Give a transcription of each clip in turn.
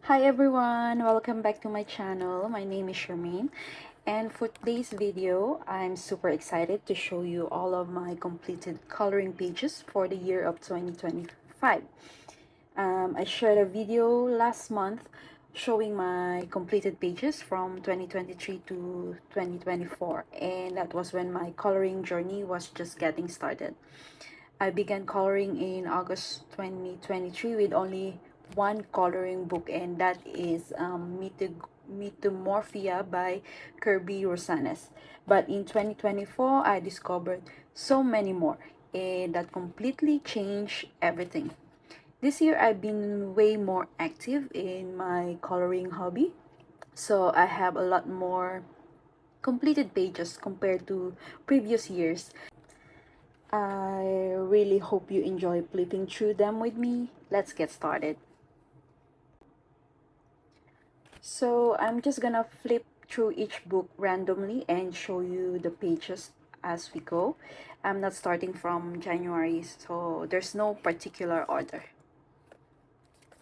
Hi everyone, welcome back to my channel. My name is Charmaine, and for today's video I'm super excited to show you all of my completed coloring pages for the year of 2025. I shared a video last month showing my completed pages from 2023 to 2024, and that was when my coloring journey was just getting started. I began coloring in August 2023 with only one coloring book, and that is Metamorphia by Kirby Rosanes. But in 2024, I discovered so many more, and that completely changed everything. This year, I've been way more active in my coloring hobby, so I have a lot more completed pages compared to previous years. I really hope you enjoy flipping through them with me. Let's get started. So I'm just gonna flip through each book randomly and show you the pages as we go. I'm not starting from January, so there's no particular order.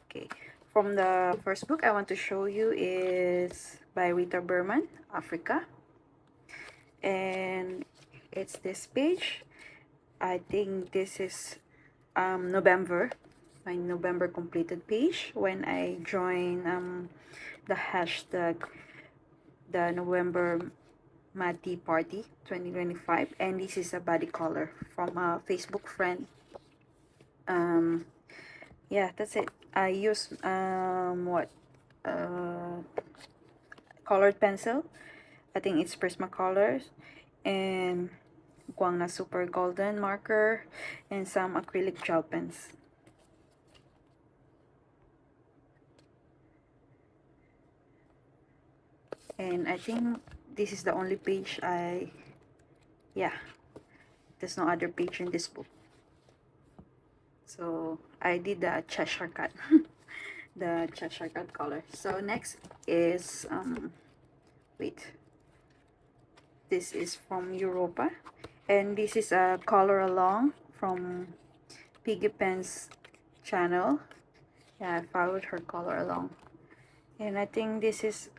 Okay, from the first book I want to show you is by Rita Berman, Africa. And it's this page. I think this is November, my November completed page when I join the hashtag the November Mati Party 2025, and this is a body color from a Facebook friend. Yeah, that's it. I use what colored pencil. I think it's Prismacolors and Guangna Super Golden marker and some acrylic gel pens. And I think this is the only page yeah, there's no other page in this book. So I did the Cheshire cut, the Cheshire cut color. So next is wait, this is from Europa, and this is a color along from Piggy Pen's channel. Yeah, I followed her color along, and I think this is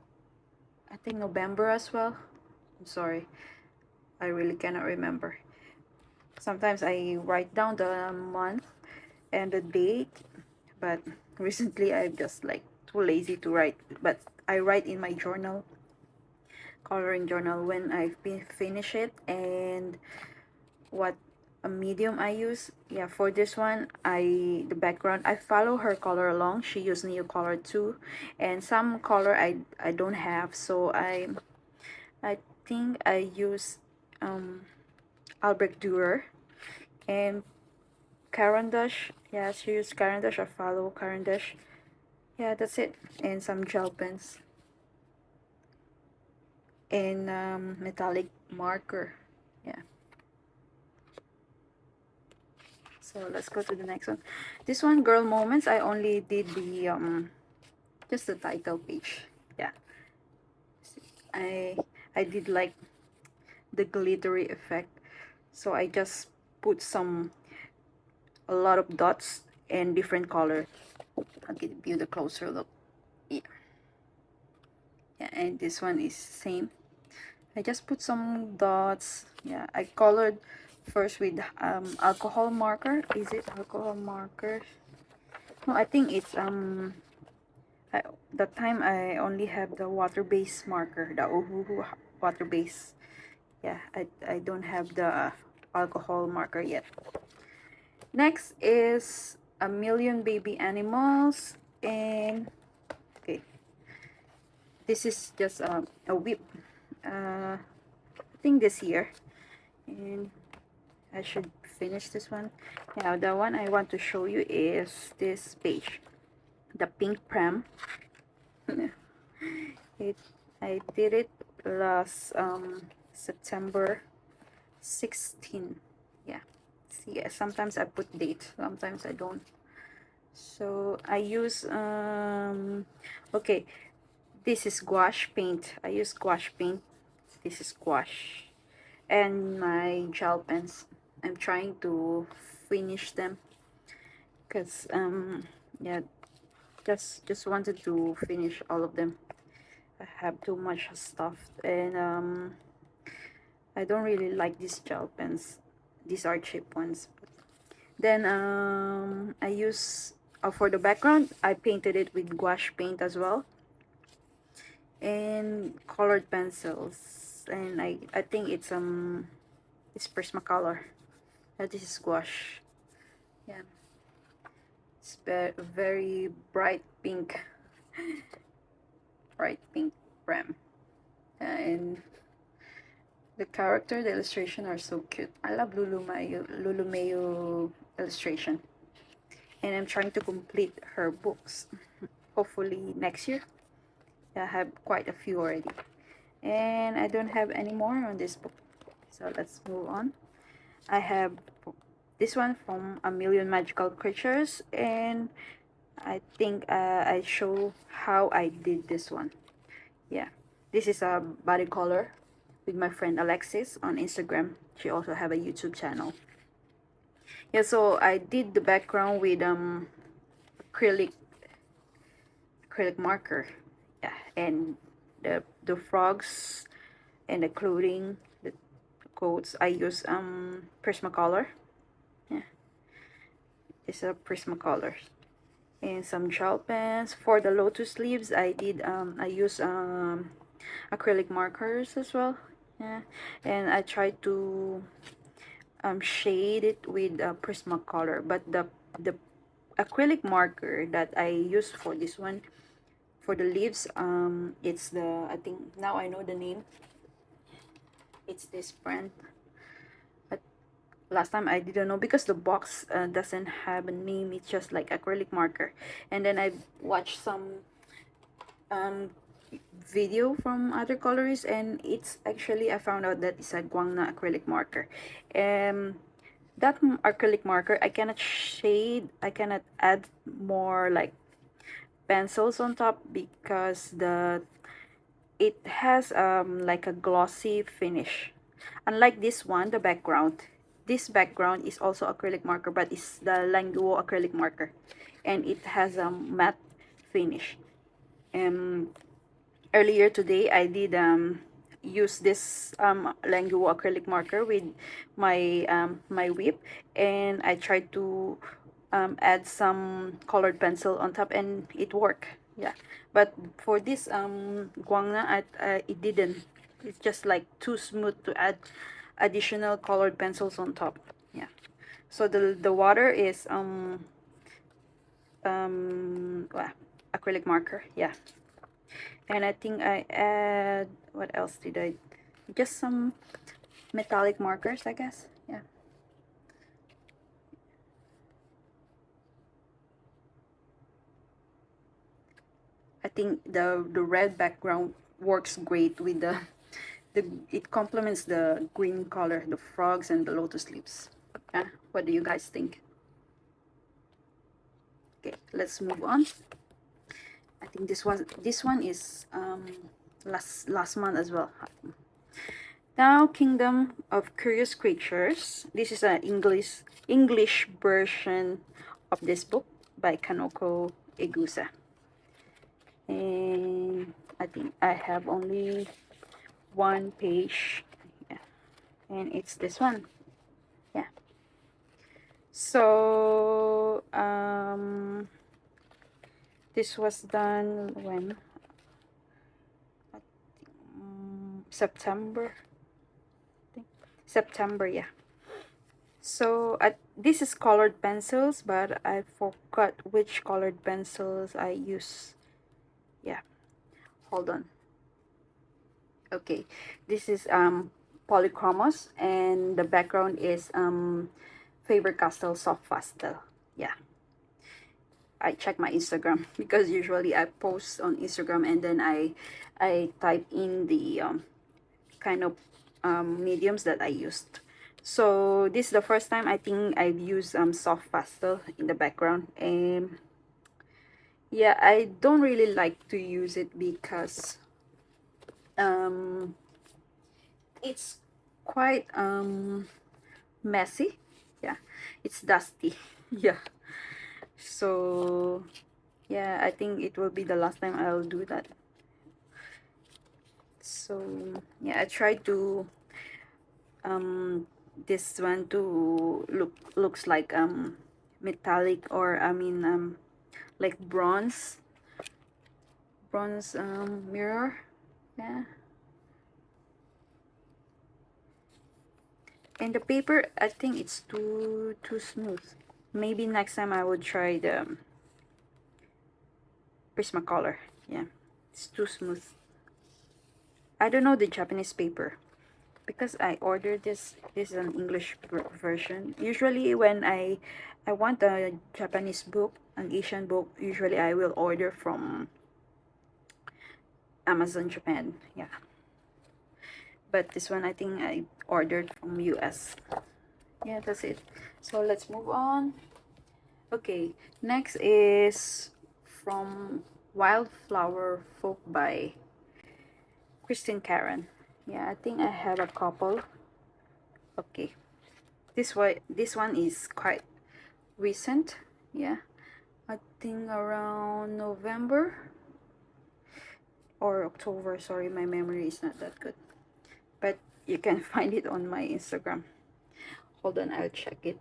November as well. I'm sorry, I really cannot remember. Sometimes I write down the month and the date, but recently I'm just like too lazy to write. But I write in my journal, coloring journal, when I finish it and what a medium I use. Yeah, for this one, the background, I follow her color along. She used Neo color too, and some color I don't have, so I think I use Albrecht Dürer and Caran d'Ache. Yeah, she used Caran d'Ache. I follow Caran d'Ache. Yeah, that's it. And some gel pens and metallic marker. Yeah. So let's go to the next one. This one, Girl Moments, I only did the just the title page. Yeah. I I did like the glittery effect. So I just put a lot of dots and different color. I'll give you the closer look. Yeah. Yeah, and this one is same. I just put some dots. Yeah, I colored first with alcohol marker. Is it alcohol marker? No, I think it's that time I only have the water-based marker, the Ohuhu water-based. Yeah, I don't have the alcohol marker yet. Next is A Million Baby Animals, and okay, this is just a whip. I think this year, and I should finish this one. Now the one I want to show you is this page, the pink pram. I did it last September 16. Yeah, see, sometimes I put date, sometimes I don't. So I use okay, this is gouache paint. I use gouache paint. This is gouache and my gel pens. I'm trying to finish them because yeah, Just wanted to finish all of them. I have too much stuff, and I don't really like these gel pens. These are cheap ones. Then I use for the background, I painted it with gouache paint as well, and colored pencils. And I think it's Prismacolor. This is gouache. Yeah, it's very bright pink, bright pink ram. And the character, the illustration are so cute. I love Lulu Mayo illustration. And I'm trying to complete her books. Hopefully next year. I have quite a few already. And I don't have any more on this book. So let's move on. I have this one from A Million Magical Creatures, and I think I show how I did this one. Yeah, this is a body color with my friend Alexis on Instagram. She also have a YouTube channel. Yeah, so I did the background with acrylic marker. Yeah, and the frogs and the clothing, the coats, I use Prismacolor. Yeah, it's a Prismacolor. And some gel pens. For the lotus leaves, I use acrylic markers as well. Yeah, and I tried to shade it with Prismacolor, but the acrylic marker that I use for this one, for the leaves, it's the, I think now I know the name. It's this brand. But last time I didn't know because the box doesn't have a name. It's just like acrylic marker. And then I watched some video from other colorists, and it's actually, I found out that it's a Guangna acrylic marker. That acrylic marker, I cannot shade, I cannot add more like pencils on top because it has like a glossy finish. Unlike this one, the background, this background is also acrylic marker, but it's the Languo acrylic marker, and it has a matte finish. Earlier today I did use this Languo acrylic marker with my my whip, and I tried to add some colored pencil on top, and it worked. Yeah, but for this Guangna, it didn't. It's just like too smooth to add additional colored pencils on top. Yeah, so the water is well, acrylic marker. Yeah, and I think I add, what else did I, just some metallic markers, I guess. Yeah, I think the red background works great with the it complements the green color, the frogs and the lotus leaves. Yeah, what do you guys think? Okay, let's move on. I think this one is last month as well. Now, Kingdom of Curious Creatures. This is an English version of this book by Kanoko Egusa. And I think I have only one page. Yeah. And it's this one. Yeah. So this was done when? I think, September. September, yeah. So this is colored pencils, but I forgot which colored pencils I use. Yeah, hold on. Okay, this is Polychromos, and the background is Faber-Castell soft pastel. Yeah, I check my Instagram because usually I post on Instagram, and then I type in the kind of mediums that I used. So this is the first time I think I've used soft pastel in the background, and yeah, I don't really like to use it because it's quite messy. Yeah, it's dusty. Yeah, so Yeah, I think it will be the last time I'll do that. So yeah, I tried to this one to looks like metallic, or I mean like bronze mirror. Yeah, and the paper, I think it's too smooth. Maybe next time I would try the Prismacolor. Yeah, it's too smooth. I don't know the Japanese paper because I ordered this. This is an English version. Usually when I want a Japanese book, an Asian book, usually I will order from Amazon Japan. Yeah, but this one I think I ordered from US. Yeah, that's it. So let's move on. Okay, next is from Wildflower Folk by Christine Karen. Yeah, I think I have a couple. Okay, this one is quite recent. Yeah, I think around November or October. Sorry, my memory is not that good, but you can find it on my Instagram. Hold on, I'll check it.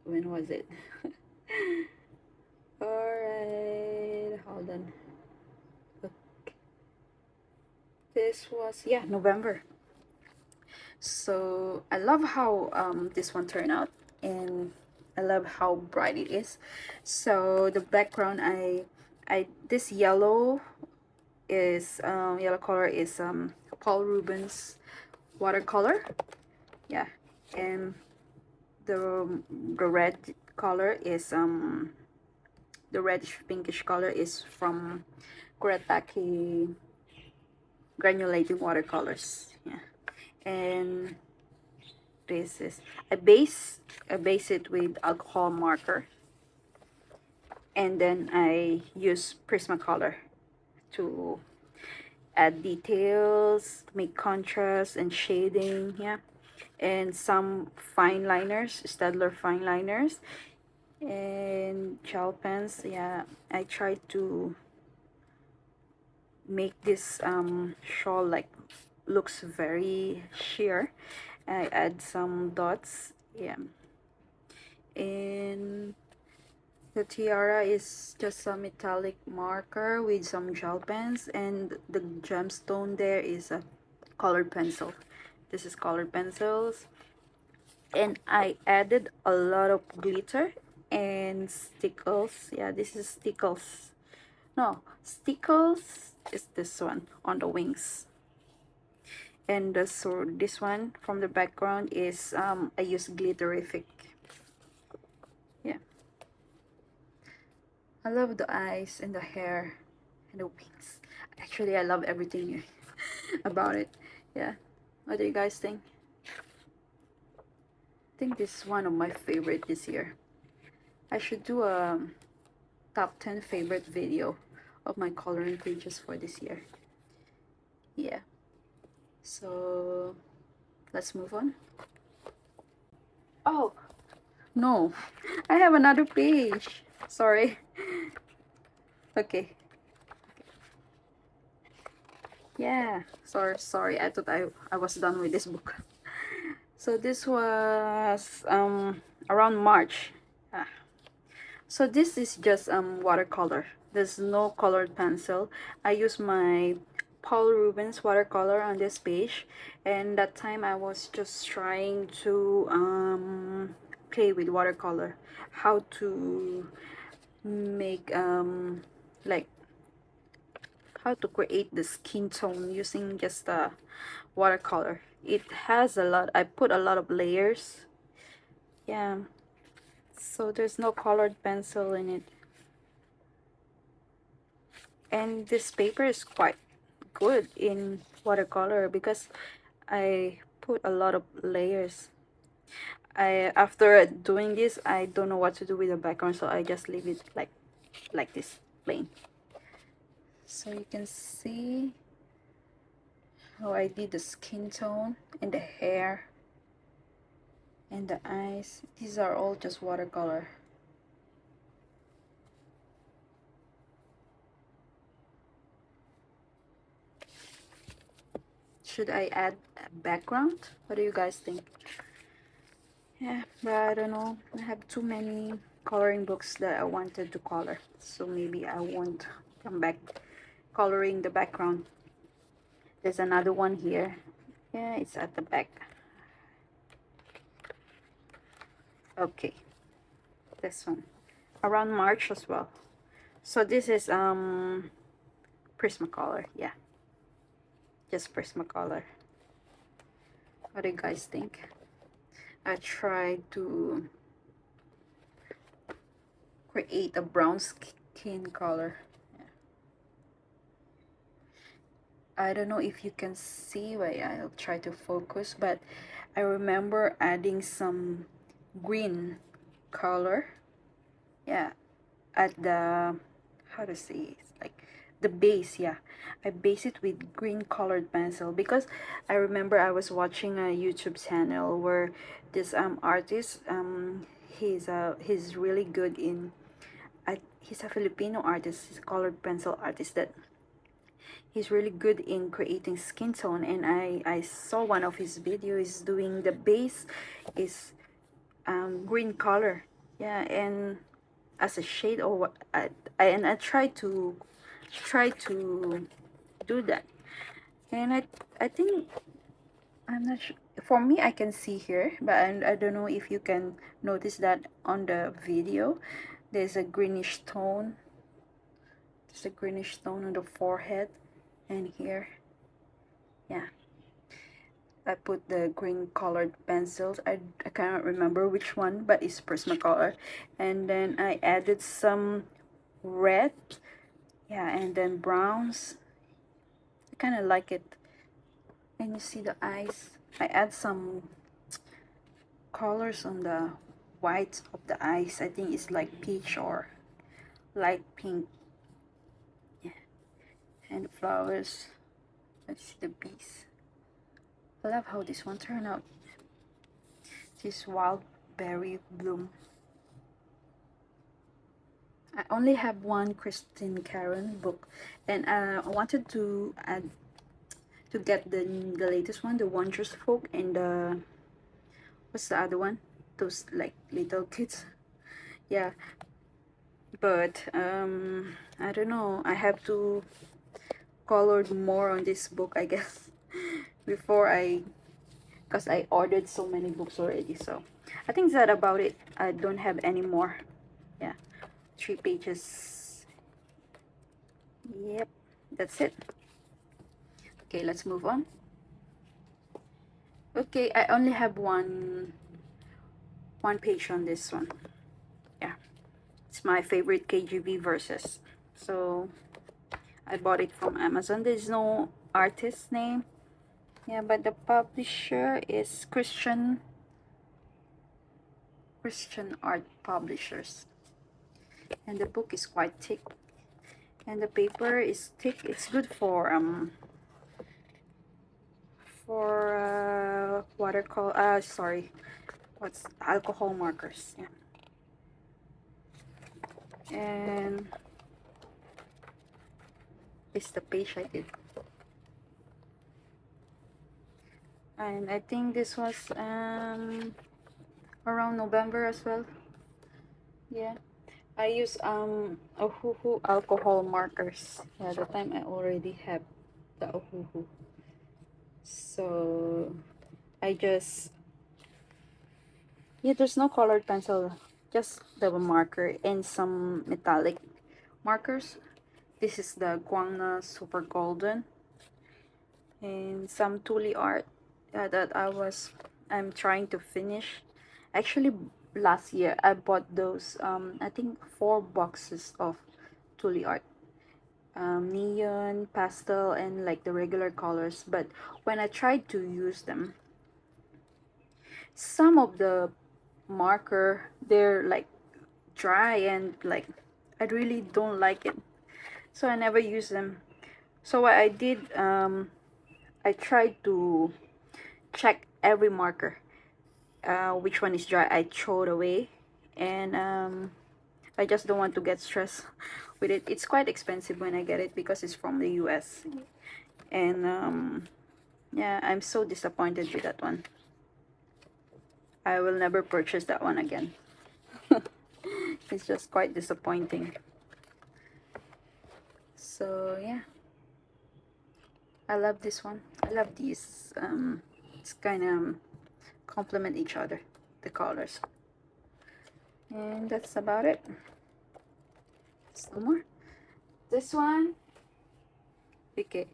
When was it? Alright, hold on. Okay. This was, yeah, November. So I love how this one turned out, and I love how bright it is. So the background, I this yellow is yellow color is Paul Rubens watercolor. Yeah, and the red color is the reddish pinkish color is from Kuretake granulating watercolors. Yeah, and this is I base it with alcohol marker, and then I use Prismacolor to add details, make contrast and shading. Yeah, and some fine liners, Stadler fine liners, and gel pens. Yeah, I tried to make this shawl like looks very sheer. I add some dots. Yeah, and the tiara is just a metallic marker with some gel pens, and the gemstone there is a colored pencil. This is colored pencils, and I added a lot of glitter and stickles. Yeah, this is stickles. No, stickles is this one on the wings. And so this one from the background is I use glitterific. Yeah, I love the eyes and the hair and the wings. Actually, I love everything about it. Yeah, what do you guys think? I think this is one of my favorite this year. I should do a top 10 favorite video of my coloring pages for this year. Yeah, so let's move on. Oh no, I have another page. Sorry. Okay. Yeah, sorry, I thought I was done with this book. So this was around March. Ah. So this is just watercolor. There's no colored pencil. I use my Paul Rubens watercolor on this page, and that time I was just trying to play with watercolor, how to make like how to create the skin tone using just a watercolor. It has a lot, I put a lot of layers. Yeah, so there's no colored pencil in it, and this paper is quite good in watercolor because I put a lot of layers. After doing this, I don't know what to do with the background, so I just leave it like this, plain. So you can see how I did the skin tone and the hair and the eyes. These are all just watercolor. should I add a background? What do you guys think? Yeah, but I don't know. I have too many coloring books that I wanted to color, so maybe I won't come back coloring the background. There's another one here. Yeah, it's at the back. Okay, this one around March as well. So this is Prismacolor. Yeah, just Prismacolor. What do you guys think? I tried to create a brown skin color. Yeah. I don't know if you can see. Wait, I'll try to focus, but I remember adding some green color. Yeah, at the, how to say it, like the base. Yeah, I base it with green colored pencil because I remember I was watching a YouTube channel where this artist he's really good in, he's a Filipino artist, he's a colored pencil artist that he's really good in creating skin tone, and I saw one of his videos doing the base is green color. Yeah, and as a shade or what, and I tried to do that, and I think, I'm not sure, for me I can see here, but I don't know if you can notice that on the video. There's a greenish tone, there's a greenish tone on the forehead and here. Yeah, I put the green colored pencils. I cannot remember which one, but it's Prismacolor. And then I added some red. Yeah, and then browns. I kind of like it. And you see the eyes. I add some colors on the white of the eyes. I think it's like peach or light pink. Yeah, and the flowers. Let's see the bees. I love how this one turned out. This wild berry bloom. I only have one Christine Karen book, and I wanted to add to get the latest one, the Wondrous Folk, and the, what's the other one? Those like little kids. Yeah, but I don't know. I have to color more on this book, I guess, before because I ordered so many books already. So I think that about it. I don't have any more. Yeah, 3 pages. Yep, that's it. Okay, let's move on. Okay, I only have one page on this one. Yeah, it's my favorite KGB verses. So I bought it from Amazon. There's no artist name. Yeah, but the publisher is Christian Art Publishers. And the book is quite thick. And the paper is thick. It's good for watercolor, sorry, what's alcohol markers. Yeah. And it's the page I did. And I think this was around November as well. Yeah, I use Ohuhu alcohol markers. Yeah, the time I already have the Ohuhu, so I just, yeah, there's no colored pencil, just the marker and some metallic markers. This is the Guangna Super Golden, and some Tuli art that I'm trying to finish. Actually, last year I bought those I think 4 boxes of Tuli art, neon, pastel, and like the regular colors. But when I tried to use them, some of the marker, they're like dry and like I really don't like it, so I never use them. So what I did, I tried to check every marker, which one is dry, I throw it away. And I just don't want to get stressed with it. It's quite expensive when I get it because it's from the US, and Yeah, I'm so disappointed with that one. I will never purchase that one again. It's just quite disappointing. So yeah, I love this one. I love these. It's kind of complement each other, the colors. And that's about it. Some more. This one, okay,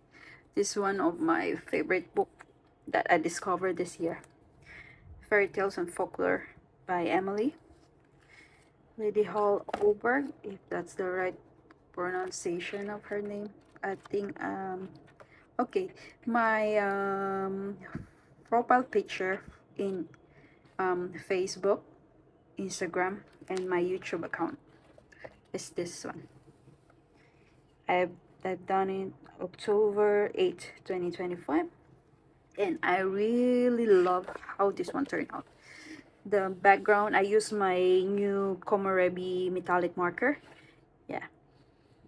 this is one of my favorite book that I discovered this year. Fairy Tales and Folklore by Emily Lady Hall Oberg, if that's the right pronunciation of her name. I think okay, my profile picture in Facebook, Instagram, and my YouTube account is this one. I've done it October 8th, 2025, and I really love how this one turned out. The background, I use my new Komorebi metallic marker. Yeah,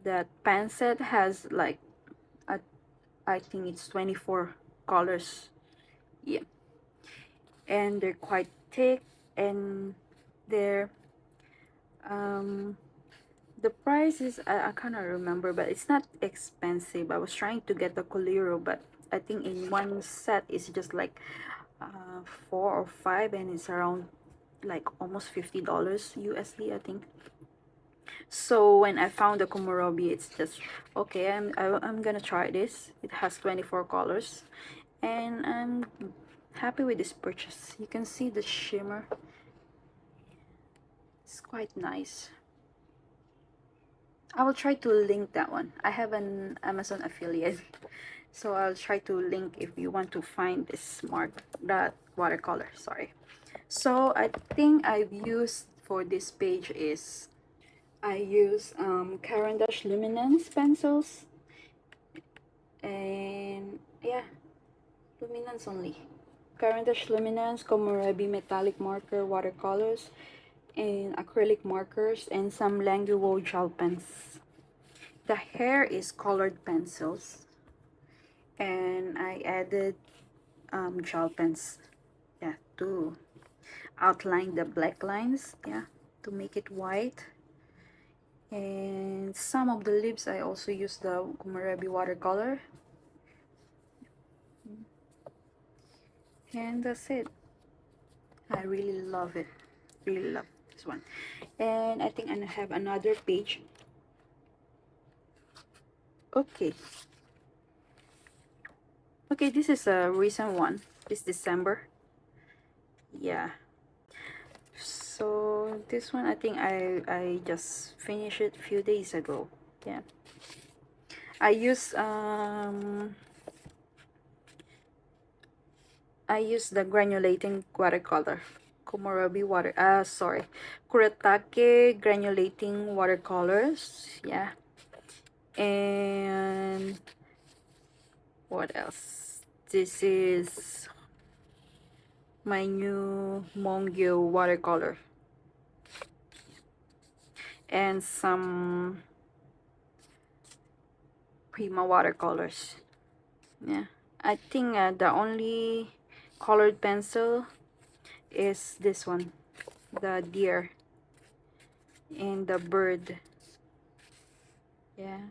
that pen set has like a, I think it's 24 colors. Yeah, and they're quite thick, and they're the price is I cannot remember, but it's not expensive. I was trying to get the Coliro, but I think in one set it's just like 4 or 5, and it's around like almost $50 USD, I think. So when I found the Komorebi, it's just okay. I'm gonna try this. It has 24 colors, and I'm happy with this purchase. You can see the shimmer. It's quite nice. I will try to link that one. I have an Amazon affiliate, so I'll try to link if you want to find this that watercolor. Sorry. So I think I've used for this page is I use Caran d'Ache Luminance pencils, and yeah, Luminance only. Caran d'Ache Luminance, Komorebi metallic marker, watercolors, and acrylic markers, and some Languo gel pens. The hair is colored pencils, and I added gel pens, yeah, to outline the black lines, yeah, to make it white. And some of the lips I also use the Komorebi watercolor, and that's it. I really love it, really love this one. And I think I have another page. Okay, this is a recent one, this December. Yeah, so this one I think I just finished it a few days ago. Yeah, I use the granulating watercolor, Komorebi Kuretake granulating watercolors. Yeah, and what else? This is my new Mongyo watercolor, and some Prima watercolors. Yeah, I think the only colored pencil is this one, the deer and the bird. Yeah,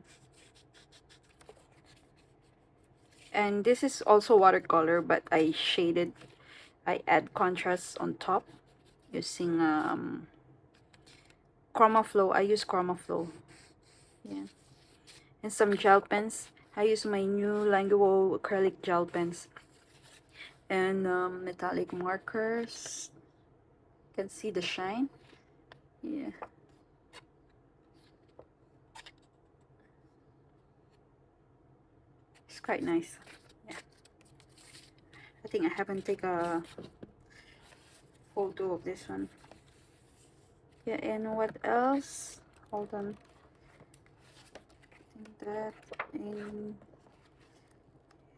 and this is also watercolor, but I add contrast on top using Chroma Flow. I use Chroma Flow. Yeah, and some gel pens. I use my new Languo acrylic gel pens, and metallic markers. You can see the shine. Yeah, it's quite nice. Yeah, I think I haven't taken a photo of this one. Yeah, and what else? Hold on. I think that, and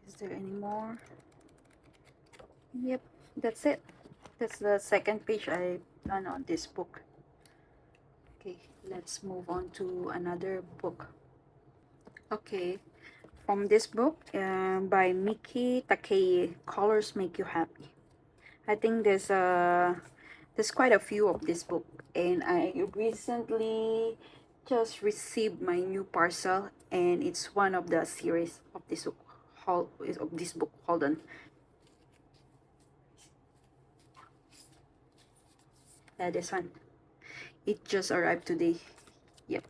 is there any more? Yep, that's it. That's the second page I done on this book. Okay, let's move on to another book. Okay, from this book by Miki Takei, Colors Make You Happy. I think there's quite a few of this book, and I recently just received my new parcel, and it's one of the series of this book. Hold on. Yeah, this one. It just arrived today. Yep.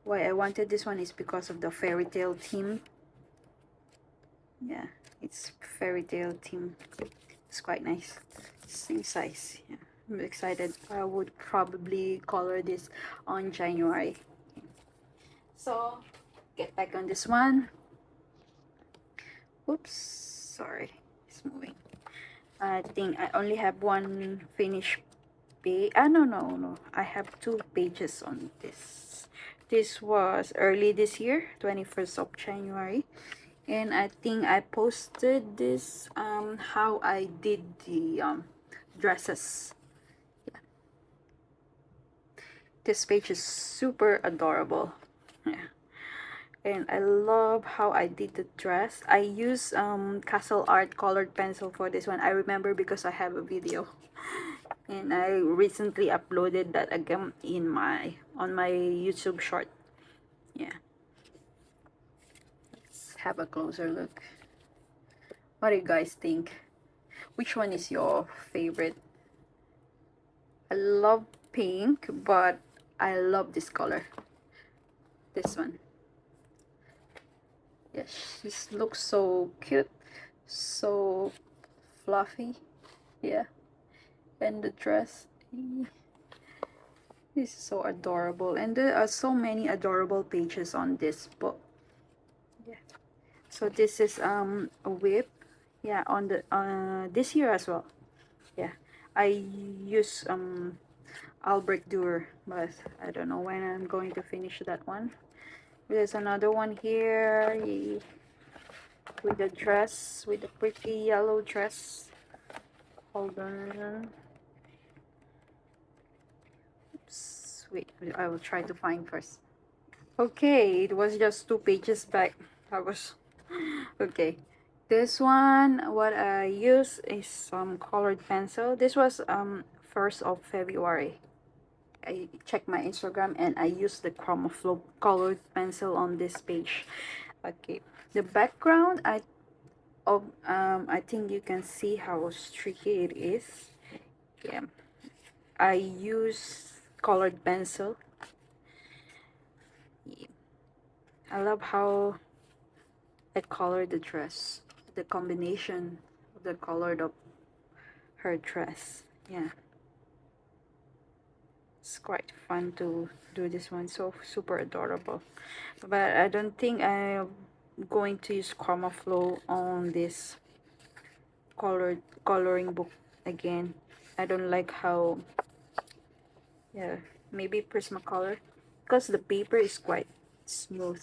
Why I wanted this one is because of the fairy tale theme. Yeah, it's fairy tale theme. It's quite nice. Same size. Yeah, I'm excited. I would probably color this on January. So get back on this one. Oops, sorry, it's moving. I think I only have one finished page. No, I have 2 pages on this. This was early this year, 21st of January, and I think I posted this how I did the dresses. Yeah. This page is super adorable. Yeah, and I love how I did the dress. I use Castle Art colored pencil for this one. I remember because I have a video, and I recently uploaded that again in on my YouTube short. Yeah, let's have a closer look. What do you guys think? Which one is your favorite? I love pink, but I love this color. This one. Yes, this looks so cute, so fluffy. Yeah, and the dress. This is so adorable, and there are so many adorable pages on this book. Yeah. So this is a whip. Yeah, on the this year as well. Yeah, I use Albrecht Dürer, but I don't know when I'm going to finish that one. There's another one here with the dress, with the pretty yellow dress. Hold on. Oops, wait, I will try to find first. Okay, it was just 2 pages back. I was okay. This one, what I use is some colored pencil. This was 1st of February. I checked my Instagram and I used the Chroma Flow colored pencil on this page. Okay, the background I think you can see how streaky it is. Yeah, I use colored pencil. Yeah. I love how I colored the dress, the combination of the color of her dress. Yeah, it's quite fun to do this one. So super adorable, but I don't think I'm going to use Chroma Flow on this coloring book again. I don't like how, yeah, maybe Prismacolor, because the paper is quite smooth.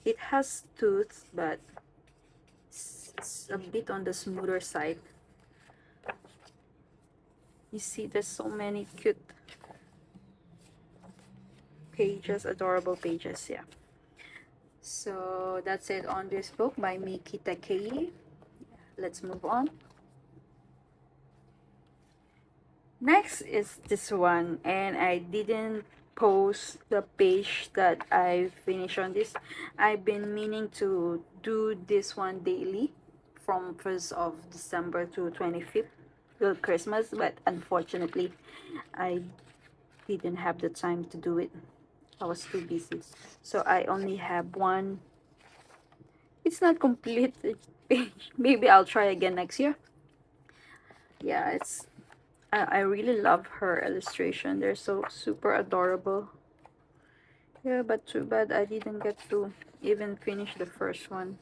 It has tooth, but it's a bit on the smoother side. You see, there's so many cute pages, adorable pages. Yeah, so that's it on this book by Miki Takei. Let's move on. Next is this one, and I didn't post the page that I finished on this. I've been meaning to do this one daily from 1st of December to 25th till Christmas, but unfortunately I didn't have the time to do it. I was too busy, so I only have one. It's not complete page. Maybe I'll try again next year. Yeah, it's I really love her illustration. They're so super adorable. Yeah, but too bad I didn't get to even finish the first one.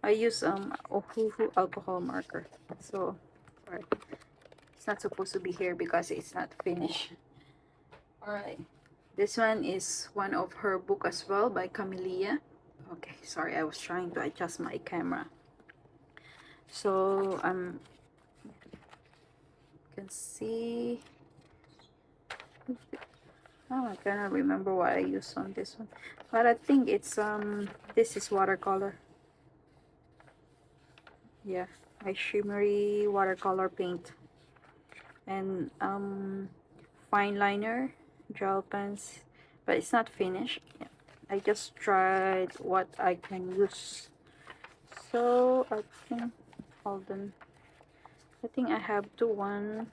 I use Ohuhu alcohol marker. So sorry. It's not supposed to be here because it's not finished. Alright. This one is one of her book as well by Camellia. Okay, sorry, I was trying to adjust my camera. So you can see Oh, I cannot remember what I used on this one, but I think it's this is watercolor. Yeah, my shimmery watercolor paint, and fine liner, gel pens, but it's not finished. Yeah. I just tried what I can use. So I think, hold on, I think I have two. One,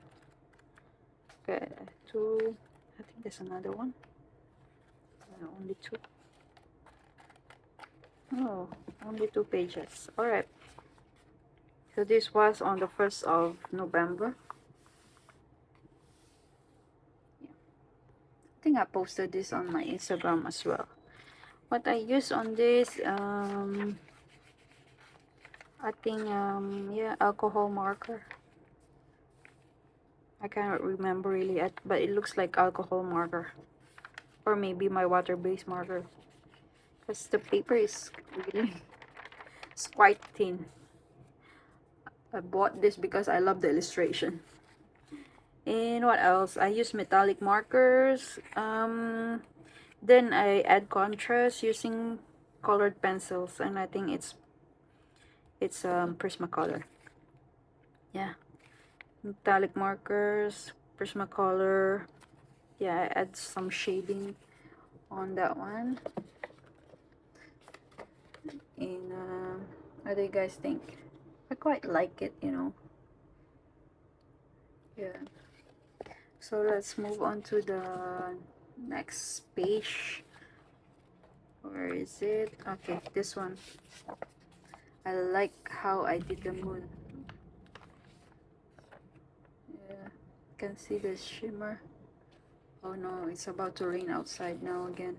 okay, two. I think there's another one. Only two. Oh, only 2 pages. All right. So this was on the 1st of November. Yeah. I think I posted this on my Instagram as well. What I use on this, I think, yeah, alcohol marker. I cannot remember really, but it looks like alcohol marker. Or maybe my water-based marker. Because the paper is really, it's quite thin. I bought this because I love the illustration. And what else? I use metallic markers. Then I add contrast using colored pencils, and I think it's Prismacolor. Yeah, metallic markers, Prismacolor. Yeah, I add some shading on that one. And what do you guys think? I quite like it, you know. Yeah. So let's move on to the next page. Where is it? Okay, this one. I like how I did the moon. Yeah, you can see the shimmer. Oh no, it's about to rain outside now again.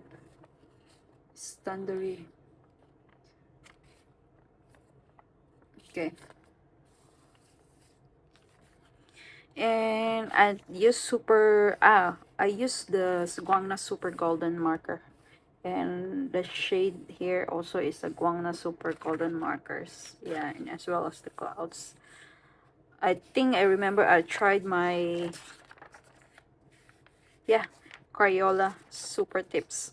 It's thundery. Okay. And I use the Guangna Super Golden marker. And the shade here also is a Guangna Super Golden markers. Yeah, and as well as the clouds. I think I remember I tried my, yeah, Crayola Super Tips.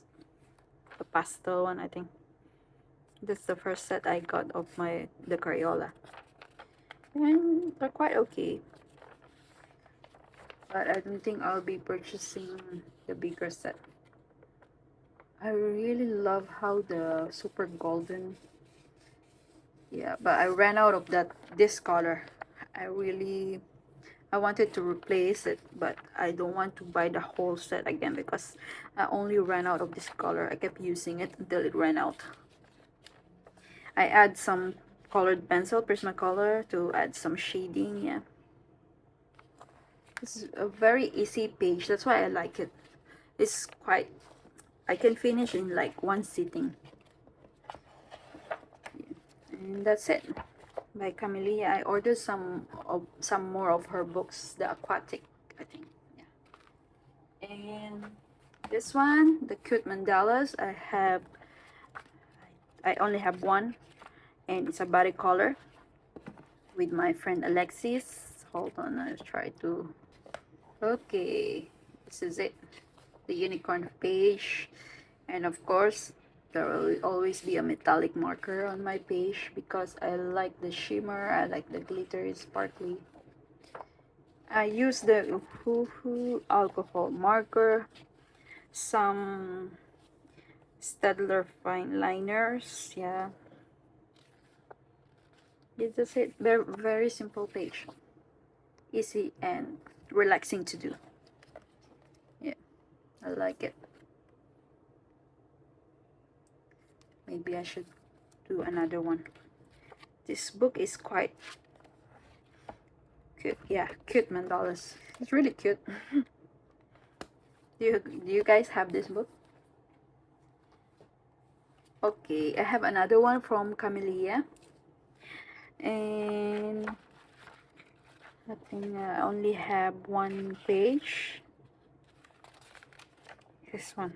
The pastel one, I think. That's the first set I got of the Crayola. And they're quite okay. But I don't think I'll be purchasing the bigger set. I really love how the super golden, yeah, but I ran out of this color. I wanted to replace it, but I don't want to buy the whole set again because I only ran out of this color. I kept using it until it ran out. I add some colored pencil, Prismacolor, to add some shading. Yeah, it's a very easy page. That's why I like it. It's quite, I can finish in like one sitting. And that's it. By Camellia. I ordered some more of her books, the aquatic, I think. Yeah. And this one, the cute mandalas, I only have one, and it's a body color with my friend Alexis. Hold on, I'll try to. Okay, this is it. The unicorn page, and of course there will always be a metallic marker on my page because I like the shimmer, I like the glitter, sparkly. I use the Uhuhu alcohol marker, some Staedtler fine liners. Yeah, it's it. Very, very simple page, easy and relaxing to do. Yeah, I like it. Maybe I should do another one. This book is quite cute. Yeah, cute mandalas. It's really cute. Do you guys have this book? Okay, I have another one from Camellia. And I think I only have one page. This one.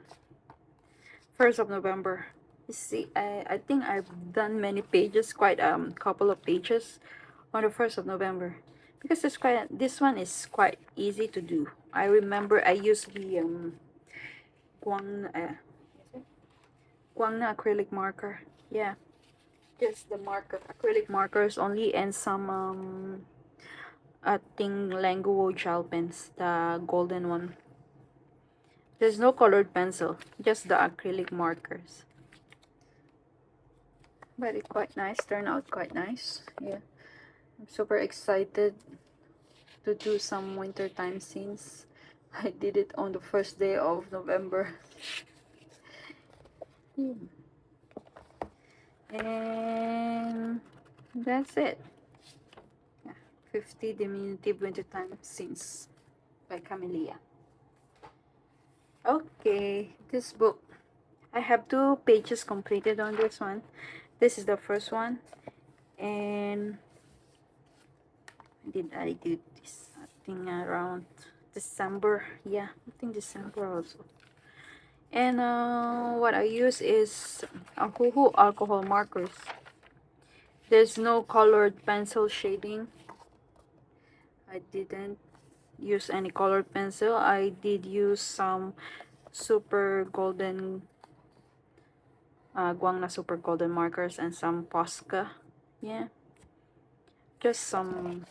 1st of November. You see, I think I've done many pages, quite couple of pages on the 1st of November. Because this one is quite easy to do. I remember I used Guangna acrylic marker. Yeah, just the acrylic markers only, and some I think Languo gel pens, the golden one. There's no colored pencil, just the acrylic markers. But it's quite nice, turned out quite nice. Yeah, I'm super excited to do some wintertime scenes. I did it on the first day of November. And that's it. Yeah, 50 diminutive wintertime scenes by Camellia. Okay, this book. I have 2 pages completed on this one. This is the first one. And I did this, I think around December. Yeah, I think December also. And what I use is Huhu alcohol markers. There's no colored pencil shading. I didn't use any colored pencil. I did use some super golden Guangna super golden markers and some Posca. Yeah, just some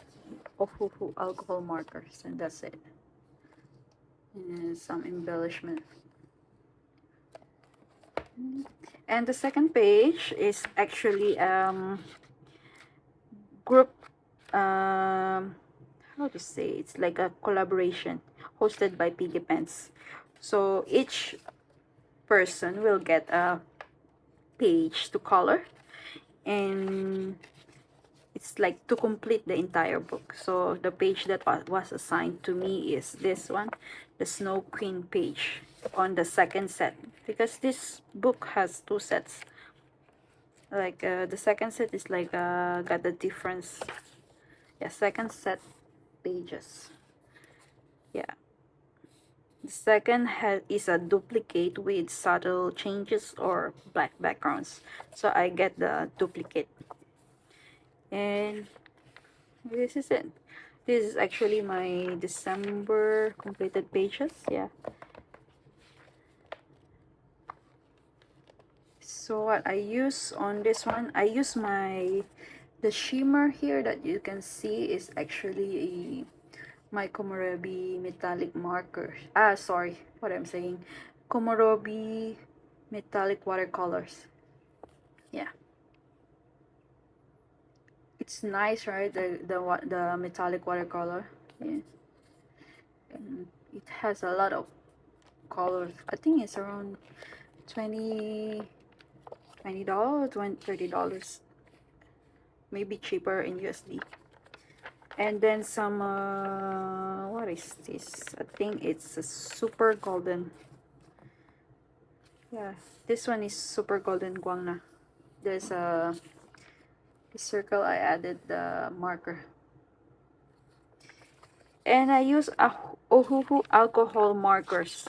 Ohuhu alcohol markers, and that's it. And some embellishment. And the second page is actually group, how to say, it's like a collaboration hosted by Piggy Pens. So each person will get a page to color, and it's like to complete the entire book. So the page that was assigned to me is this one, the Snow Queen page on the second set, because this book has 2 sets. Like the second set is like got the difference. Yeah, second set pages. Yeah, the second is a duplicate with subtle changes or black backgrounds, so I get the duplicate. And this is it. This is actually my December completed pages. Yeah, so what I use on this one, I use the shimmer here that you can see is actually my Komorebi metallic marker. Sorry, what I'm saying, Komorebi metallic watercolors. Yeah, it's nice, right? The metallic watercolor. Yeah, and it has a lot of colors. I think it's around 20 $20, $30, maybe cheaper in USD. And then some what is this? I think it's a super golden. Yeah, this one is super golden Guangna. There's a circle. I added the marker, and I use a Ohuhu alcohol markers.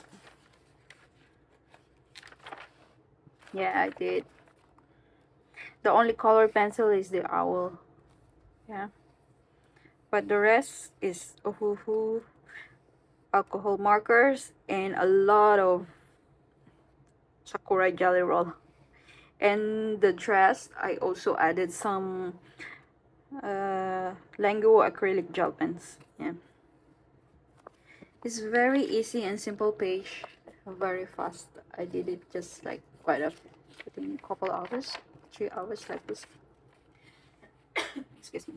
Yeah, I did. The only color pencil is the owl. Yeah, but the rest is Ohuhu alcohol markers and a lot of Sakura jelly roll. And the dress, I also added some Languo acrylic gel pens. Yeah, it's very easy and simple page, very fast. I did it just like quite a, I think, couple hours, 3 hours like this. Excuse me.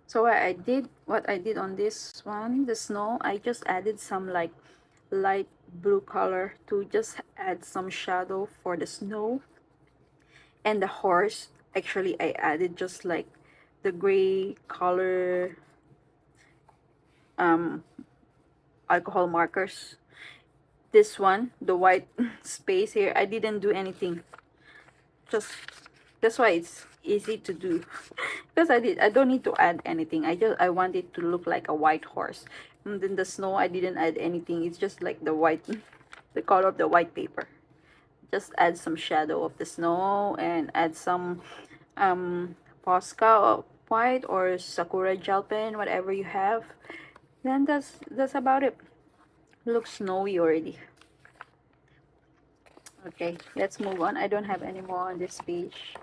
So what I did on this one, the snow, I just added some like light blue color to just add some shadow for the snow. And the horse, actually I added just like the gray color alcohol markers. This one, the white space here, I didn't do anything. Just that's why it's easy to do. Because I don't need to add anything. I want it to look like a white horse. And then the snow, I didn't add anything. It's just like the white, the color of the white paper. Just add some shadow of the snow and add some Posca white or Sakura gel pen, whatever you have. Then that's about it. Looks snowy already. Okay, let's move on. I don't have any more on this page.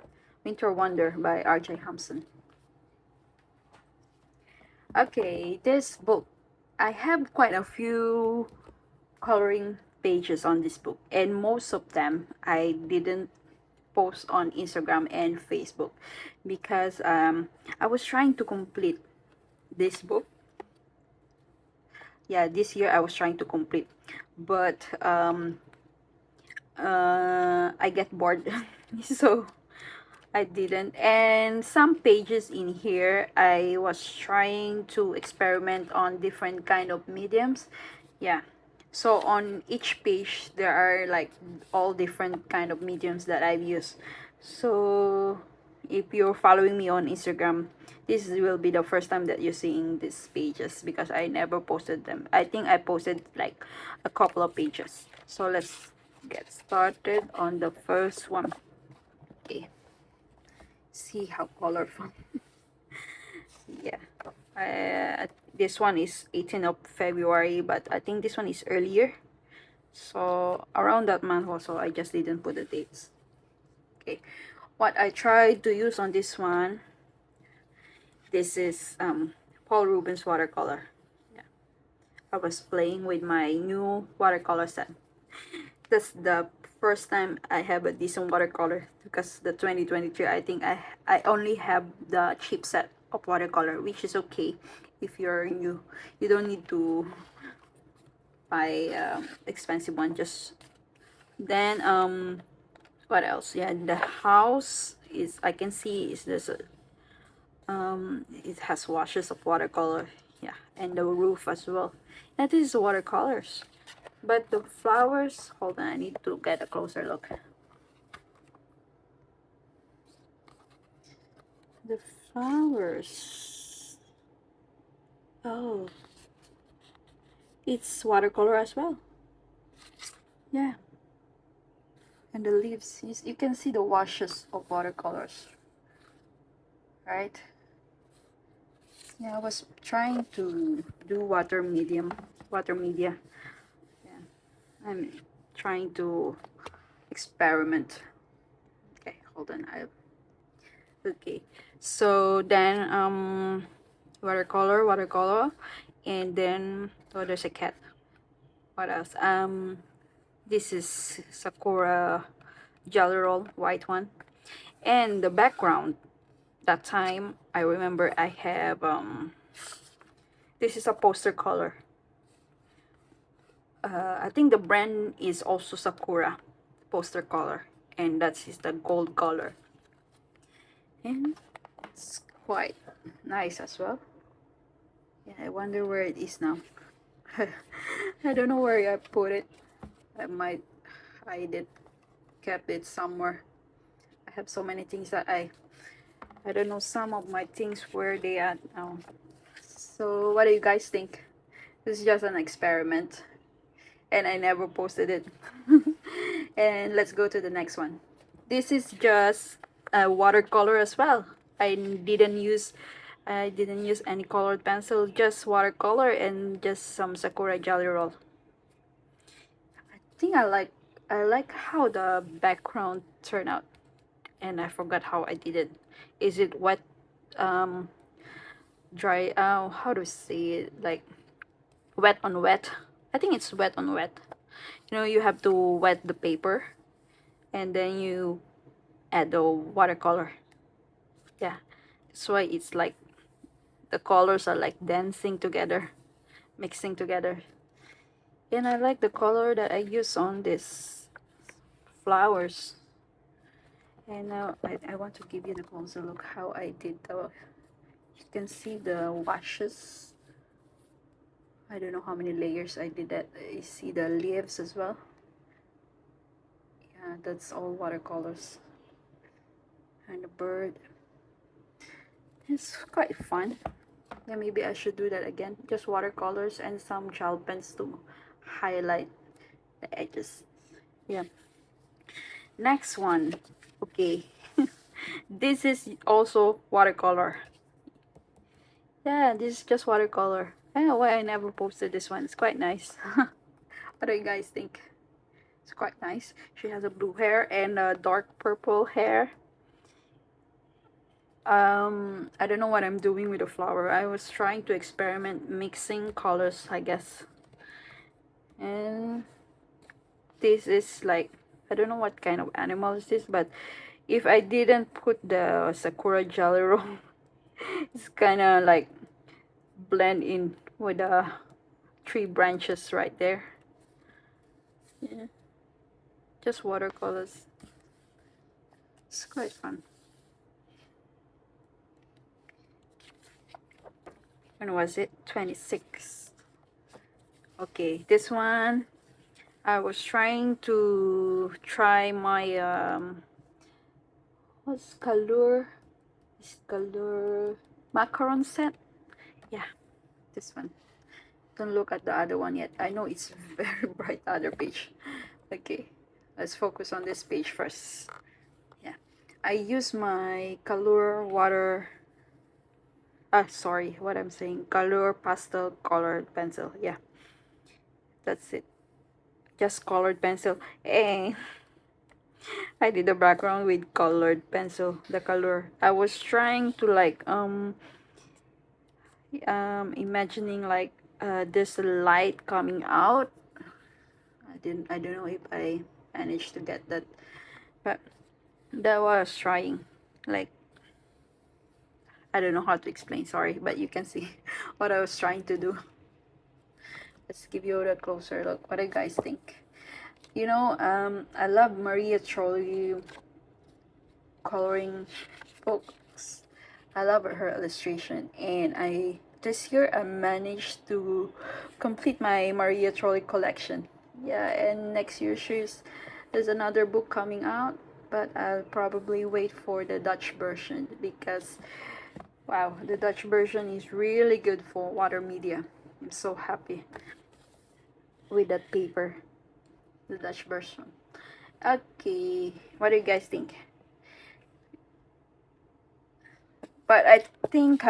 Winter Wonder by R.J. Hampson. Okay, this book. I have quite a few coloring pages on this book, and most of them I didn't post on Instagram and Facebook because I was trying to complete this book. Yeah, this year I was trying to complete, but I get bored, so I didn't. And some pages in here I was trying to experiment on different kind of mediums. Yeah, so on each page there are like all different kind of mediums that I've used. So if you're following me on Instagram, this will be the first time that you're seeing these pages because I never posted them. I think I posted like a couple of pages. So let's get started on the first one. Okay, see how colorful. Yeah, this one is 18th of February, but I think this one is earlier, so around that month also. I just didn't put the dates. Okay, what I tried to use on this one, this is Paul Rubens watercolor. Yeah, I was playing with my new watercolor set. That's the first time I have a decent watercolor because the 2023, I think I only have the cheap set of watercolor, which is okay if you're new. You don't need to buy expensive one. Just then what else? Yeah, the house is, I can see is this it has washes of watercolor. Yeah, and the roof as well. And this is watercolors. But the flowers, hold on, I need to get a closer look. The flowers. Oh, it's watercolor as well. Yeah. And the leaves, you can see the washes of watercolors. Right? Yeah, I was trying to do water media. Yeah. I'm trying to experiment. Okay, hold on. Okay. So then watercolor, and then oh, there's a cat. What else? This is Sakura Jelly Roll, white one. And the background, that time I remember I have this is a poster color. I think the brand is also Sakura poster color, and that's the gold color, and it's quite nice as well. Yeah, I wonder where it is now. I don't know where I put it. I might hide it, kept it somewhere. I have so many things that I don't know some of my things where they at now. So what do you guys think? This is just an experiment, and I never posted it. And let's go to the next one. This is just a watercolor as well. I didn't use any colored pencil, just watercolor and just some Sakura Jelly Roll. I think I like how the background turned out, and I forgot how I did it. Is it wet, um dry, how to say it, like wet on wet? I think it's wet on wet. You have to wet the paper and then you add the watercolor. Yeah, that's why it's like the colors are like dancing together, mixing together. And I like the color that I use on this flowers. And now I want to give you the closer look how I did you can see the washes. I don't know how many layers I did that. You see the leaves as well. Yeah, that's all watercolors. And the bird. It's quite fun. Yeah, maybe I should do that again. Just watercolors and some gel pens to highlight the edges. Yeah. Next one. Okay. This is also watercolor. Yeah, this is just watercolor. I don't know why I never posted this one. It's quite nice. What do you guys think? It's quite nice. She has a blue hair and a dark purple hair. I don't know what I'm doing with the flower. I was trying to experiment mixing colors, I guess. And this is like, I don't know what kind of animal is this, but if I didn't put the sakura jelly roll, it's kind of like blend in with the tree branches right there. Yeah, just watercolors. It's quite fun. When was it? 26. Okay, this one I was trying to try my what's color? Is color macaron set? Yeah, this one. Don't look at the other one yet. I know it's very bright, the other page. Okay, let's focus on this page first. Yeah, I use my color water. Sorry, what I'm saying. Color pastel colored pencil. Yeah, that's it. Just colored pencil. And I did the background with colored pencil. The color. I was trying to like imagining like this light coming out. I don't know if I managed to get that, but that was trying. Like, I don't know how to explain, sorry, but you can see what I was trying to do. Let's give you a closer look. What do you guys think? You know, I love Maria Trolley coloring books. I love her illustration, and this year I managed to complete my Maria Trolley collection. Yeah, and next year there's another book coming out, but I'll probably wait for the Dutch version because wow, the Dutch version is really good for water media. I'm so happy with that paper, the Dutch version. Okay, what do you guys think? But I think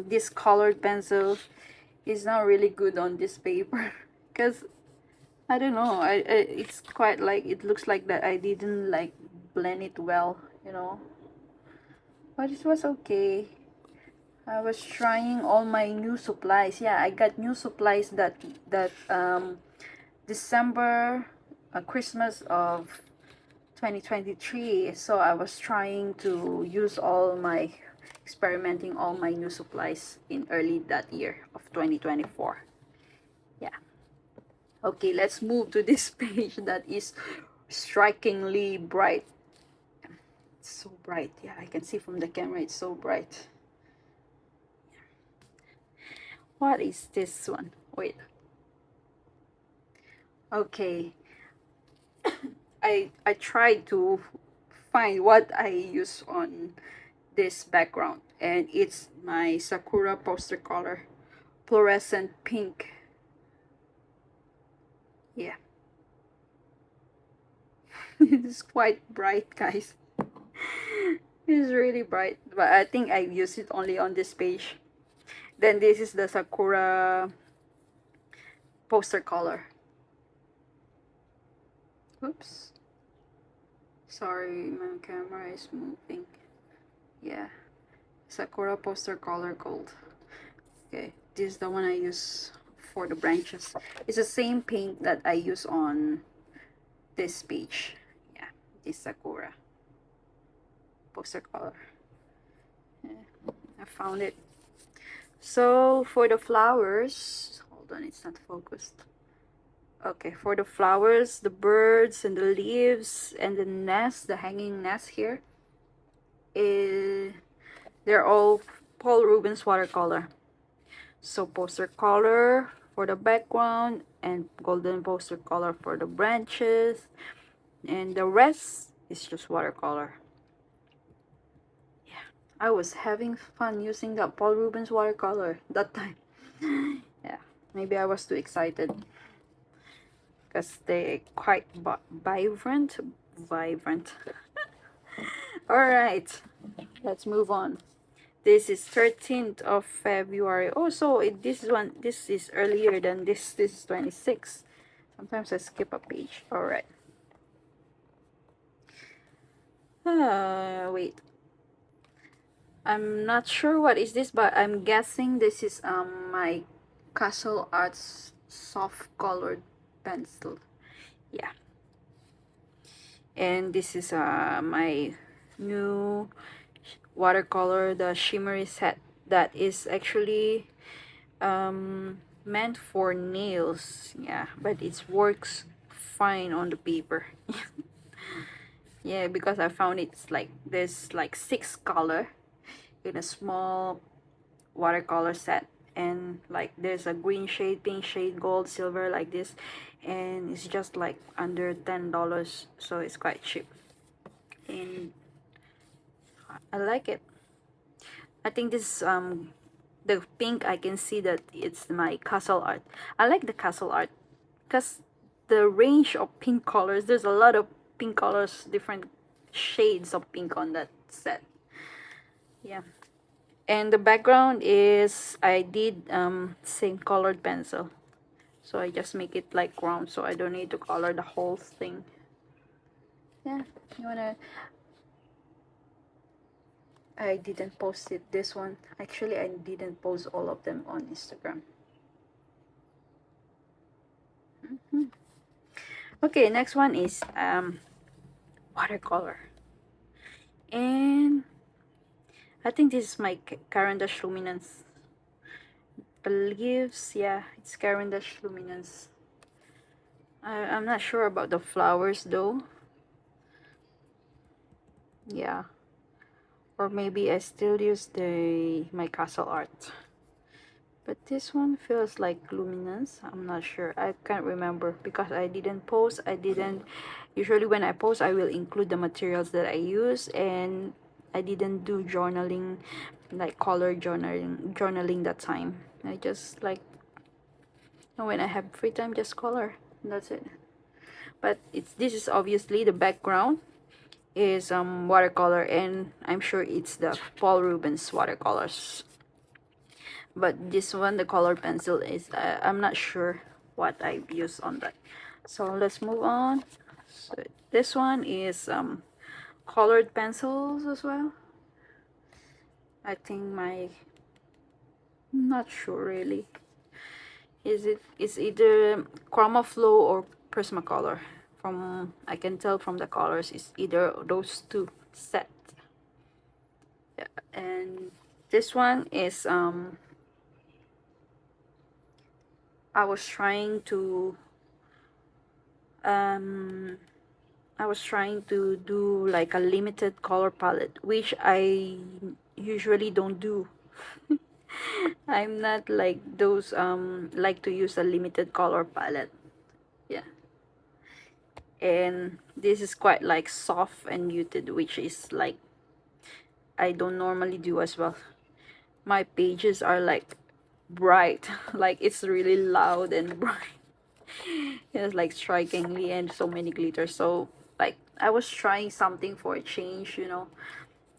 this colored pencil is not really good on this paper because I don't know. It's quite like it looks like that I didn't like blend it well, you know. But it was okay. I was trying all my new supplies. Yeah, I got new supplies that December, Christmas of 2023. So I was trying to use experimenting all my new supplies in early that year of 2024. Yeah. Okay, let's move to this page that is strikingly bright. It's so bright. Yeah, I can see from the camera it's so bright. What is this one? Wait. Okay. I tried to find what I use on this background, and it's my Sakura poster color, fluorescent pink. Yeah. It's quite bright, guys. It's really bright, but I think I use it only on this page. Then this is the Sakura poster color. Oops. Sorry, my camera is moving. Yeah. Sakura poster color gold. Okay, this is the one I use for the branches. It's the same paint that I use on this page. Yeah, this Sakura poster color. Yeah, I found it. So for the flowers, hold on, it's not focused. Okay, for the flowers, the birds and the leaves and the nest, the hanging nest here, they're all Paul Rubens watercolor. So poster color for the background and golden poster color for the branches, and the rest is just watercolor. Yeah, I was having fun using that Paul Rubens watercolor that time. Yeah, maybe I was too excited because they're quite vibrant. All right, let's move on. This is 13th of February. Oh, so this is earlier than this. This is 26. Sometimes I skip a page. All right. Wait. I'm not sure what is this, but I'm guessing this is my Castle Arts soft colored pencil. Yeah. And this is my new watercolor, the shimmery set, that is actually meant for nails. Yeah, but it works fine on the paper. Yeah, because I found it's like there's like 6 color in a small watercolor set, and like there's a green shade, pink shade, gold, silver, like this, and it's just like under $10, so it's quite cheap, and I like it. I think this the pink, I can see that it's my castle art. I like the castle art because the range of pink colors, there's a lot of pink colors, different shades of pink on that set. Yeah. And the background is, I did same colored pencil, so I just make it like round, so I don't need to color the whole thing. Yeah, you wanna, I didn't post it, this one actually. I didn't post all of them on Instagram. Okay, next one is watercolor, and I think this is my Caran d'Ache Luminance. Believes, yeah, it's Caran d'Ache Luminance. I'm not sure about the flowers though. Yeah, or maybe I still use the my castle art, but this one feels like luminance. I'm not sure, I can't remember because I didn't post. I didn't, usually when I post I will include the materials that I use, and I didn't do journaling, like color journaling that time. I just like, when I have free time, just color, and that's it. But it's, this is obviously the background is watercolor, and I'm sure it's the Paul Rubens watercolors. But this one, the color pencil, is I'm not sure what I use on that. So let's move on. So this one is colored pencils as well. I think my, not sure really. It's either Chroma Flow or Prismacolor. From, I can tell from the colors, it's either those two set. Yeah, and this one is I was trying to do like a limited color palette, which I usually don't do. I'm not like those like to use a limited color palette. Yeah. And this is quite like soft and muted, which is like I don't normally do as well. My pages are like bright, like it's really loud and bright. It's like strikingly, and so many glitters. So like I was trying something for a change, you know.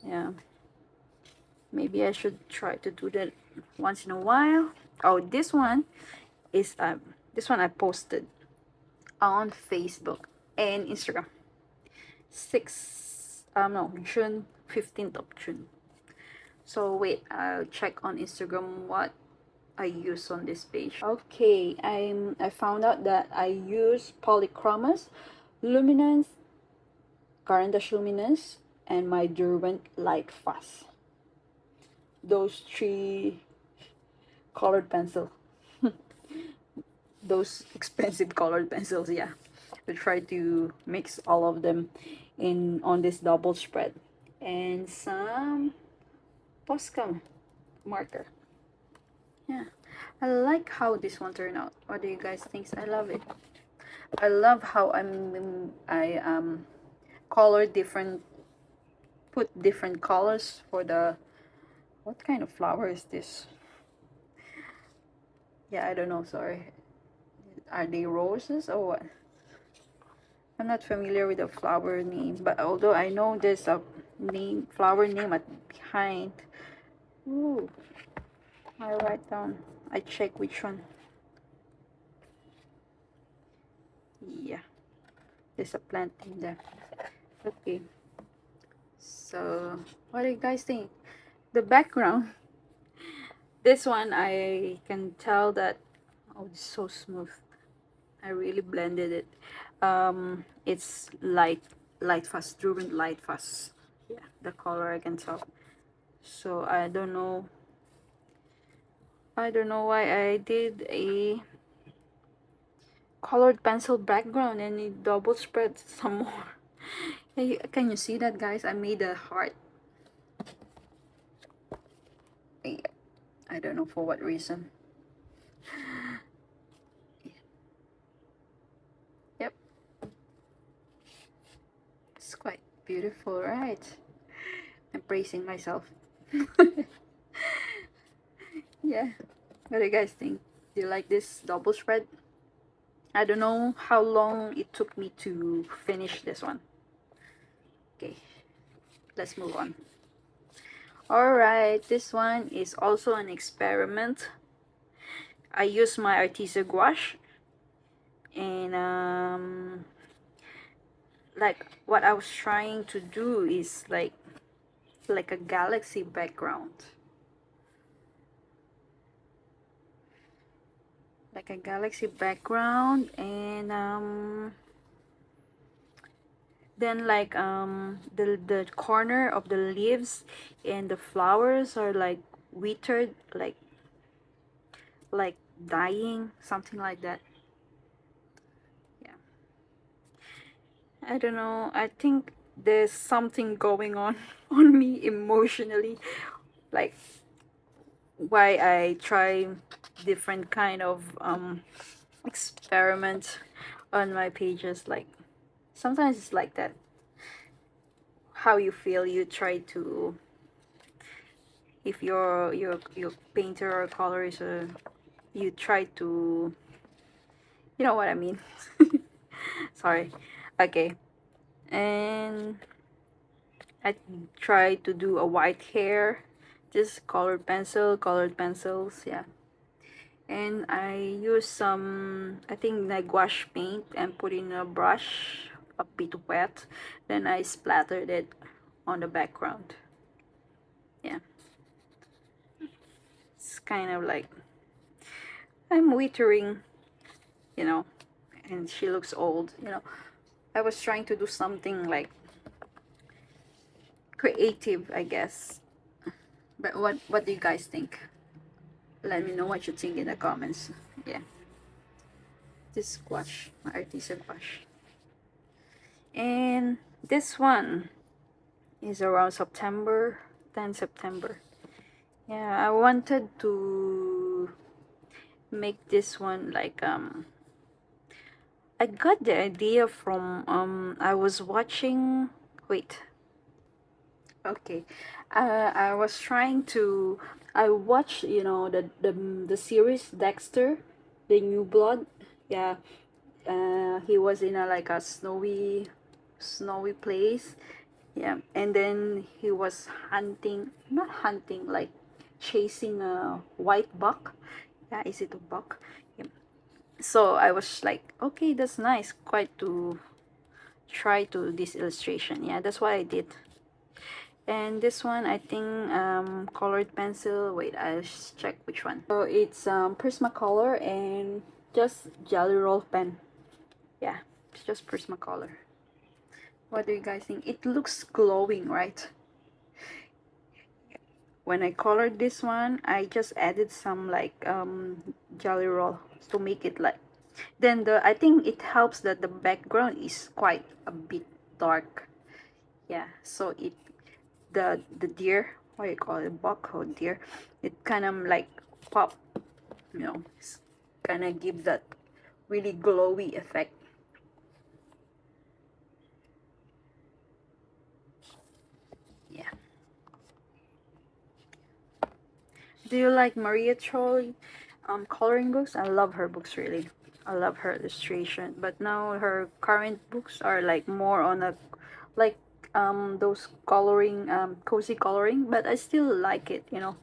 Yeah, maybe I should try to do that once in a while. Oh, this one is this one I posted on Facebook and Instagram. No, June 15th of June. So wait, I'll check on Instagram what I use on this page. Okay, I found out that I use Polychromas, Luminance, Caran d'Ache Luminance, and my Derwent Light Fuzz. Those 3 colored pencil. Those expensive colored pencils, yeah. We try to mix all of them in on this double spread, and some Posca marker. Yeah, I like how this one turned out. What do you guys think? I love it. I love how I color different, put different colors for the, what kind of flower is this? Yeah, I don't know, sorry. Are they roses or what? I'm not familiar with the flower name, but although I know there's a name, flower name at behind. Ooh, I write down, I check which one. Yeah, there's a plant in there. Okay, so what do you guys think? The background, this one I can tell that, oh, it's so smooth. I really blended it. It's light fuzz, driven light fuzz. Yeah, the color I can tell. So I don't know why I did a colored pencil background and it double spread some more. Hey, can you see that, guys? I made a heart. Yeah, I don't know for what reason. Yep, it's quite beautiful, right? I'm praising myself. Yeah, what do you guys think? Do you like this double spread? I don't know how long it took me to finish this one. Okay, let's move on. Alright, this one is also an experiment. I use my artisan gouache, and like what I was trying to do is like a galaxy background. Like a galaxy background, and then like the corner of the leaves and the flowers are like withered, like dying, something like that. Yeah, I don't know, I think there's something going on on me emotionally, like why I try different kind of experiment on my pages. Like sometimes it's like that, how you feel, you try to, if you're painter or colorist, you try to, you know what I mean. Sorry. Okay, and I try to do a white hair, just colored pencils, yeah. And I use some, I think, like gouache paint, and put in a brush, a bit wet, then I splattered it on the background. Yeah, it's kind of like I'm withering, you know, and she looks old, you know. I was trying to do something like creative, I guess. But what do you guys think? Let me know what you think in the comments. Yeah, this gouache, my artisan gouache. And this one is around September, 10 September. Yeah, I wanted to make this one like I got the idea from I was watching, wait, okay, I was trying to, I watched, you know, the series Dexter, the new blood. Yeah, he was in a like a snowy place. Yeah, and then he was hunting, not hunting, like chasing a white buck. Yeah, is it a buck? Yeah. So I was like, okay, that's nice, quite to try to this illustration. Yeah, that's what I did. And this one, I think, colored pencil, wait, I'll check which one. So it's Prismacolor and just Jelly Roll pen. Yeah, it's just Prismacolor. What do you guys think? It looks glowing, right? When I colored this one, I just added some like Jelly Roll to make it like, then I think it helps that the background is quite a bit dark. Yeah, so it, the deer, what you call it, buck or deer, it kind of like pop, you know, kind of give that really glowy effect. Yeah. Do you like Maria Troy coloring books? I love her books, really. I love her illustration, but now her current books are like more on a, like those coloring, cozy coloring, but I still like it, you know,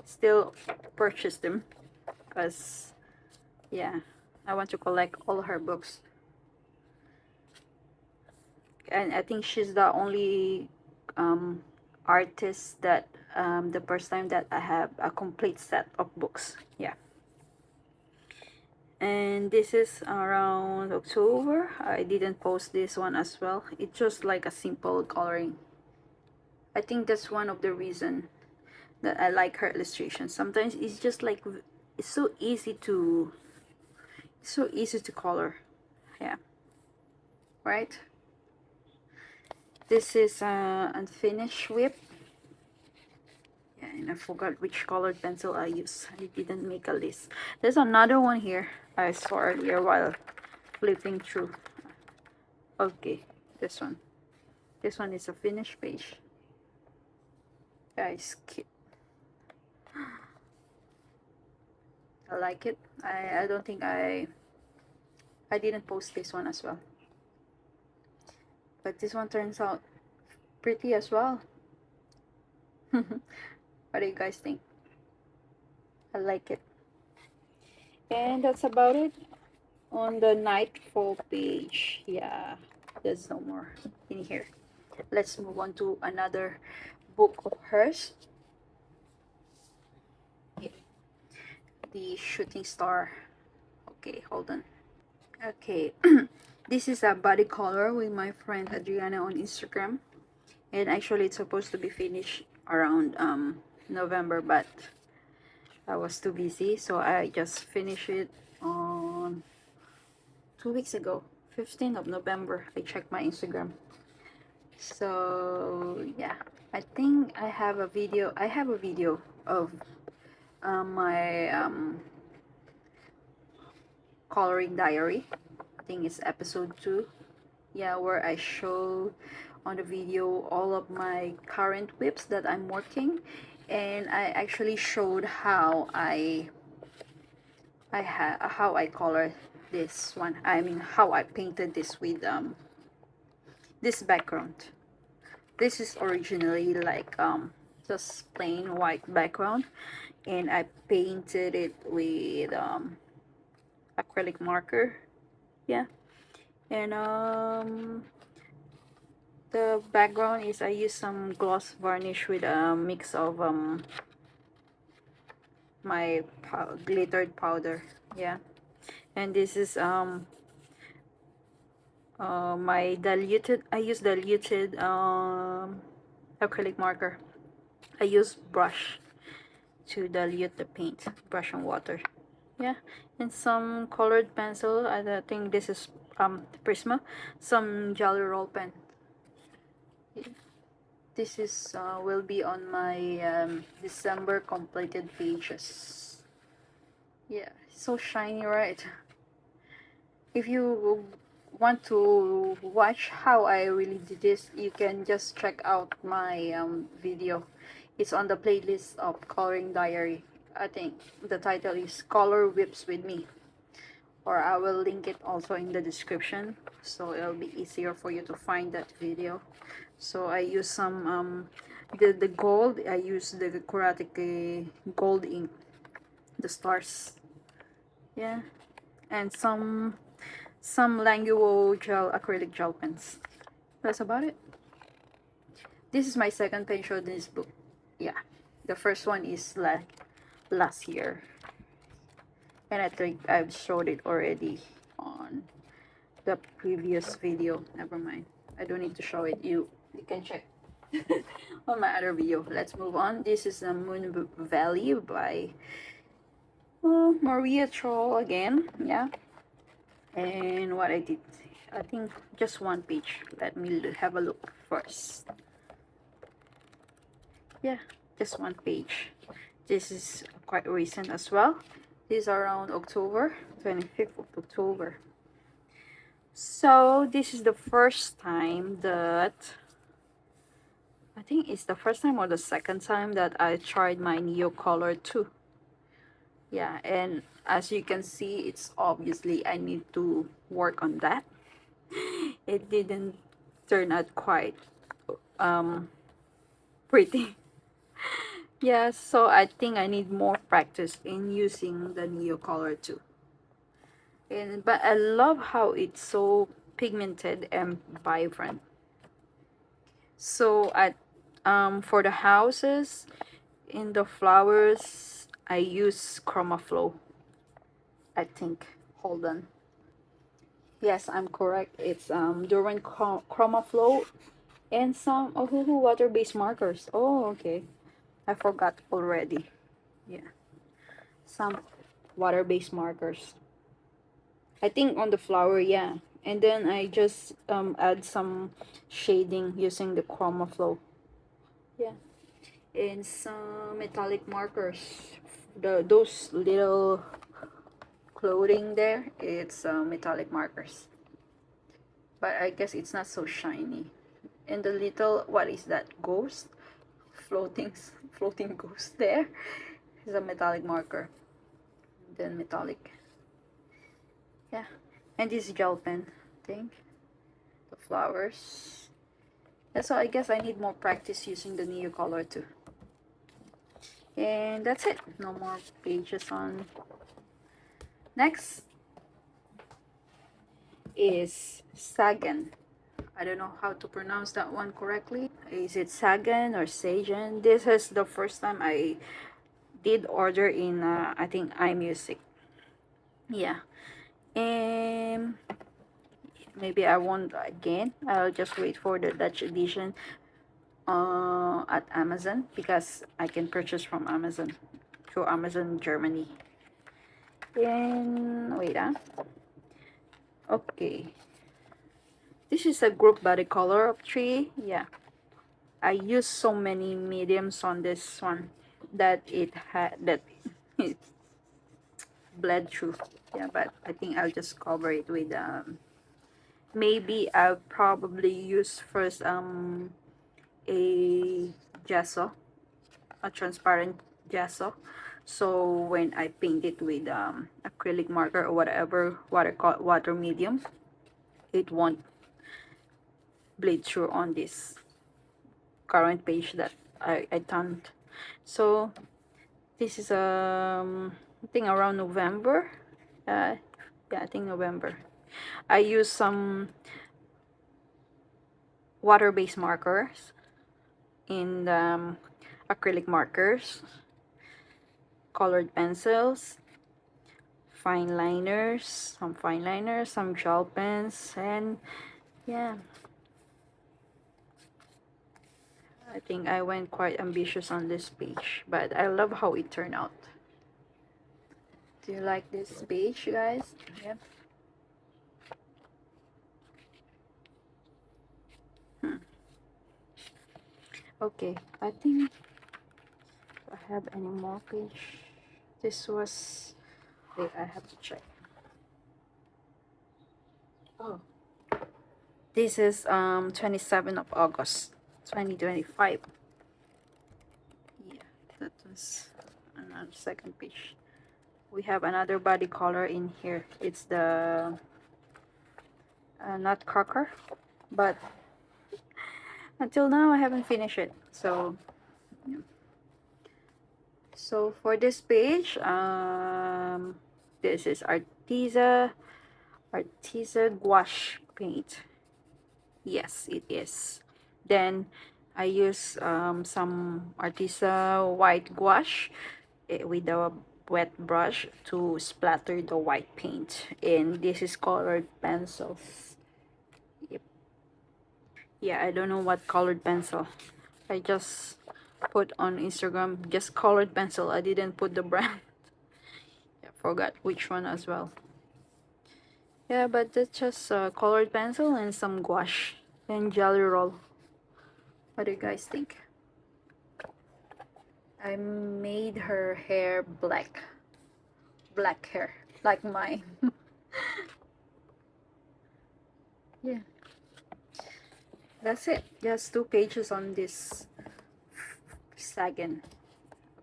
still purchase them because, yeah, I want to collect all her books. and I think she's the only artist that the first time that I have a complete set of books. Yeah. And this is around October. I didn't post this one as well. It's just like a simple coloring. I think that's one of the reason that I like her illustration. Sometimes it's just like it's so easy to color. Yeah, right. This is unfinished whip. Yeah, and I forgot which colored pencil I use. I didn't make a list. There's another one here I saw earlier while flipping through. Okay, this one. This one is a finished page. Guys, I like it. I don't think I didn't post this one as well. But this one turns out pretty as well. What do you guys think? I like it. And that's about it on the Nightfall page. Yeah, there's no more in here. Let's move on to another book of hers. Yeah. The Shooting Star. Okay, hold on. Okay, this is a body color with my friend Adriana on Instagram, and actually it's supposed to be finished around November, but I was too busy, so I just finished it on 2 weeks ago, 15th of November. I checked my Instagram. So yeah, I think I have a video of my coloring diary. I think it's episode 2. Yeah, where I show on the video all of my current whips that I'm working, and I actually showed how how I colored this one. I mean how I painted this with this background. This is originally like just plain white background, and I painted it with acrylic marker. Yeah. And the background is I use some gloss varnish with a mix of my glittered powder. Yeah. And this is my diluted, I use diluted acrylic marker. I use brush to dilute the paint, brush and water. Yeah, and some colored pencil. I think this is Prisma, some Jolly Roll pen. This is will be on my December completed pages. Yeah, so shiny, right? If you want to watch how I really did this, you can just check out my video. It's on the playlist of Coloring Diary. I think the title is Color Whips with Me, or I will link it also in the description, so it'll be easier for you to find that video. So I use some the gold. I use the Karate gold ink, the stars. Yeah, and some Languo gel acrylic gel pens. That's about it. This is my second pen show in this book. Yeah, the first one is like last year, and I think I've showed it already on the previous video. Never mind, I don't need to show it. You can check on my other video. Let's move on. This is the Moon Valley by Maria Troll again. Yeah, and what I did, I think just one page. Let me have a look first. Yeah, just one page. This is quite recent as well. This is around October, 25th of October. So this is the first time that, I think it's the first time or the second time that I tried my Neo Color 2. Yeah, and as you can see, it's obviously I need to work on that. It didn't turn out quite pretty. Yeah, so I think I need more practice in using the Neo Color 2. But I love how it's so pigmented and vibrant. So at for the houses, in the flowers, I use Chroma Flow, I think. Hold on. Yes, I'm correct. It's Duran Chroma Flow and some Ohuhu water-based markers. Oh, okay. I forgot already. Yeah, some water-based markers. I think on the flower, yeah. And then I just add some shading using the Chroma Flow. Yeah, and some metallic markers. Those little clothing there, it's metallic markers. But I guess it's not so shiny. And the little, what is that, ghost? Floating, floating ghost there is a metallic marker. Then metallic. Yeah. And this gel pen thing. The flowers. Yeah, so I guess I need more practice using the Neo color too. And that's it. No more pages on. Next is Sagan. I don't know how to pronounce that one correctly. Is it Sagan or Sagan? This is the first time I did order in I think iMusic. Yeah. And maybe I won't again. I'll just wait for the Dutch edition at Amazon, because I can purchase from Amazon through Amazon Germany. And wait, okay, this is a group body color of 3. Yeah, I use so many mediums on this one that it had that it bled through. Yeah, but I think I'll just cover it with maybe I'll probably use first a gesso, a transparent gesso, so when I paint it with acrylic marker or whatever water medium, it won't bleed through on this current page that I turned. So this is I think around November. Yeah, I think November. I use some water-based markers in acrylic markers, colored pencils, fine liners, some gel pens, and yeah, I think I went quite ambitious on this page, but I love how it turned out. Do you like this page, guys? Yeah. Okay, I think I have any more page. This was, wait, I have to check. Oh, this is 27th of August 2025. Yeah, that was another second page. We have another body color in here. It's the nutcracker, but until now I haven't finished it. So yeah. So for this page, this is Arteza gouache paint. Yes, it is. Then I use some Arteza white gouache with a wet brush to splatter the white paint, and this is colored pencils. Yep. Yeah, I don't know what colored pencil. I just put on Instagram just colored pencil. I didn't put the brand. Yeah, forgot which one as well. Yeah, but that's just colored pencil and some gouache and jelly roll. What do you guys think? I made her hair black hair like mine. Yeah, that's it. Just 2 pages on this Sagan.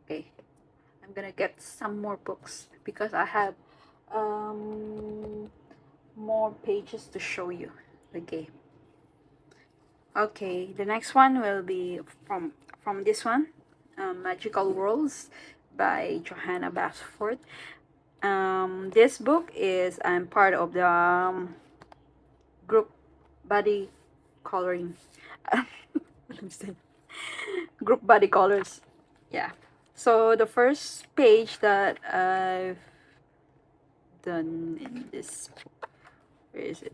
Okay, I'm gonna get some more books because I have more pages to show you. Okay, the next one will be from this one, Magical Worlds by Johanna Basford. This book is, I'm part of the group body coloring Group body colors. Yeah. So the first page that I've done in this, where is it?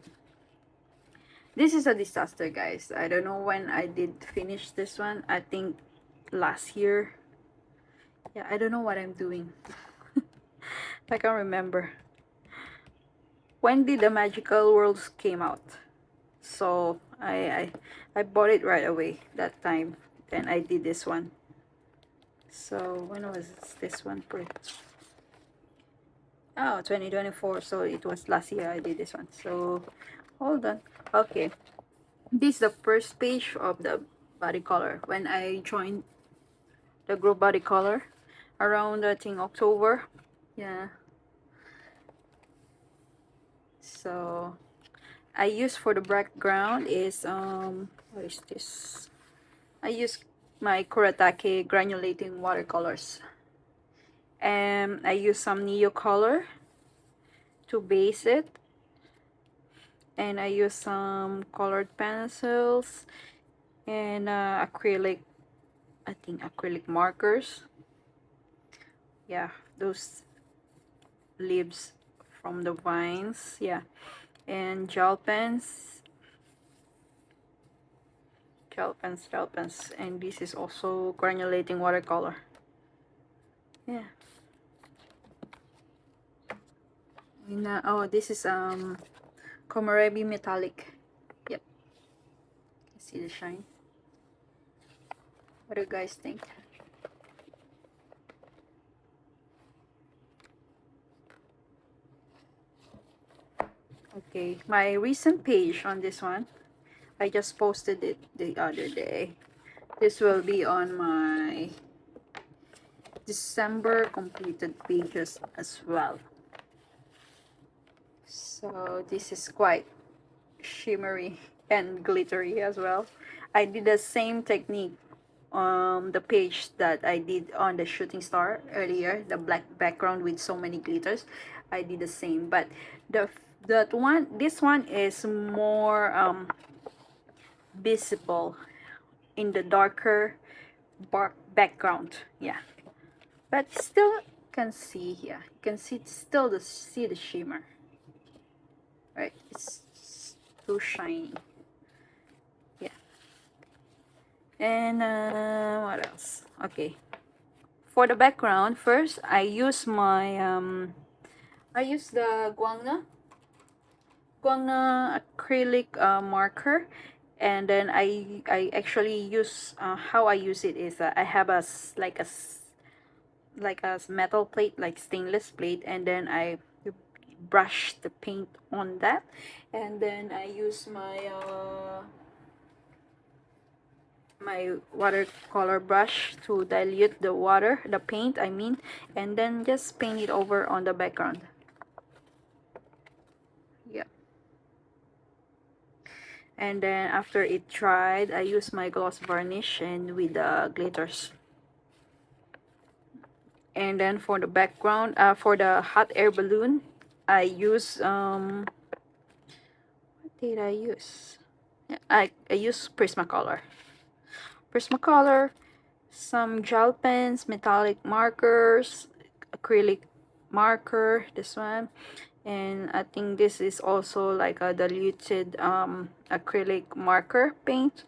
This is a disaster, guys. I don't know when I did finish this one. I think last year. Yeah, I don't know what I'm doing. I can't remember. When did the Magical Worlds came out? So I bought it right away that time. Then I did this one. So when was this one? Oh, 2024. So it was last year I did this one. So hold on. Okay. This is the first page of the body color. When I joined the group body color around, I think, October. Yeah. So I use for the background is what is this? I use my Kuretake granulating watercolors. And I use some Neo color to base it. And I use some colored pencils and acrylic, I think acrylic markers. Yeah, those leaves from the vines. Yeah. And gel pens, and this is also granulating watercolor. Yeah. And, oh, this is Komorebi metallic. Yep. See the shine. What do you guys think? Okay, my recent page on this one, I just posted it the other day. This will be on my December completed pages as well. So this is quite shimmery and glittery as well. I did the same technique on the page that I did on the shooting star earlier, the black background with so many glitters. I did the same, but this one is more visible in the darker background. Yeah, but still can see here. You can see see the shimmer. Right, it's too shiny. Yeah. And what else? Okay. For the background, first I use my I use the Guangna acrylic marker, and then I actually use how I use it is I have like a metal plate, like stainless plate, and then I brush the paint on that, and then I use my watercolor brush to dilute the paint I mean, and then just paint it over on the background. Yeah. And then after it dried, I use my gloss varnish and with the glitters. And then for the background, for the hot air balloon, I use what did I use? I use Prismacolor, some gel pens, metallic markers, acrylic marker, this one, and I think this is also like a diluted acrylic marker paint.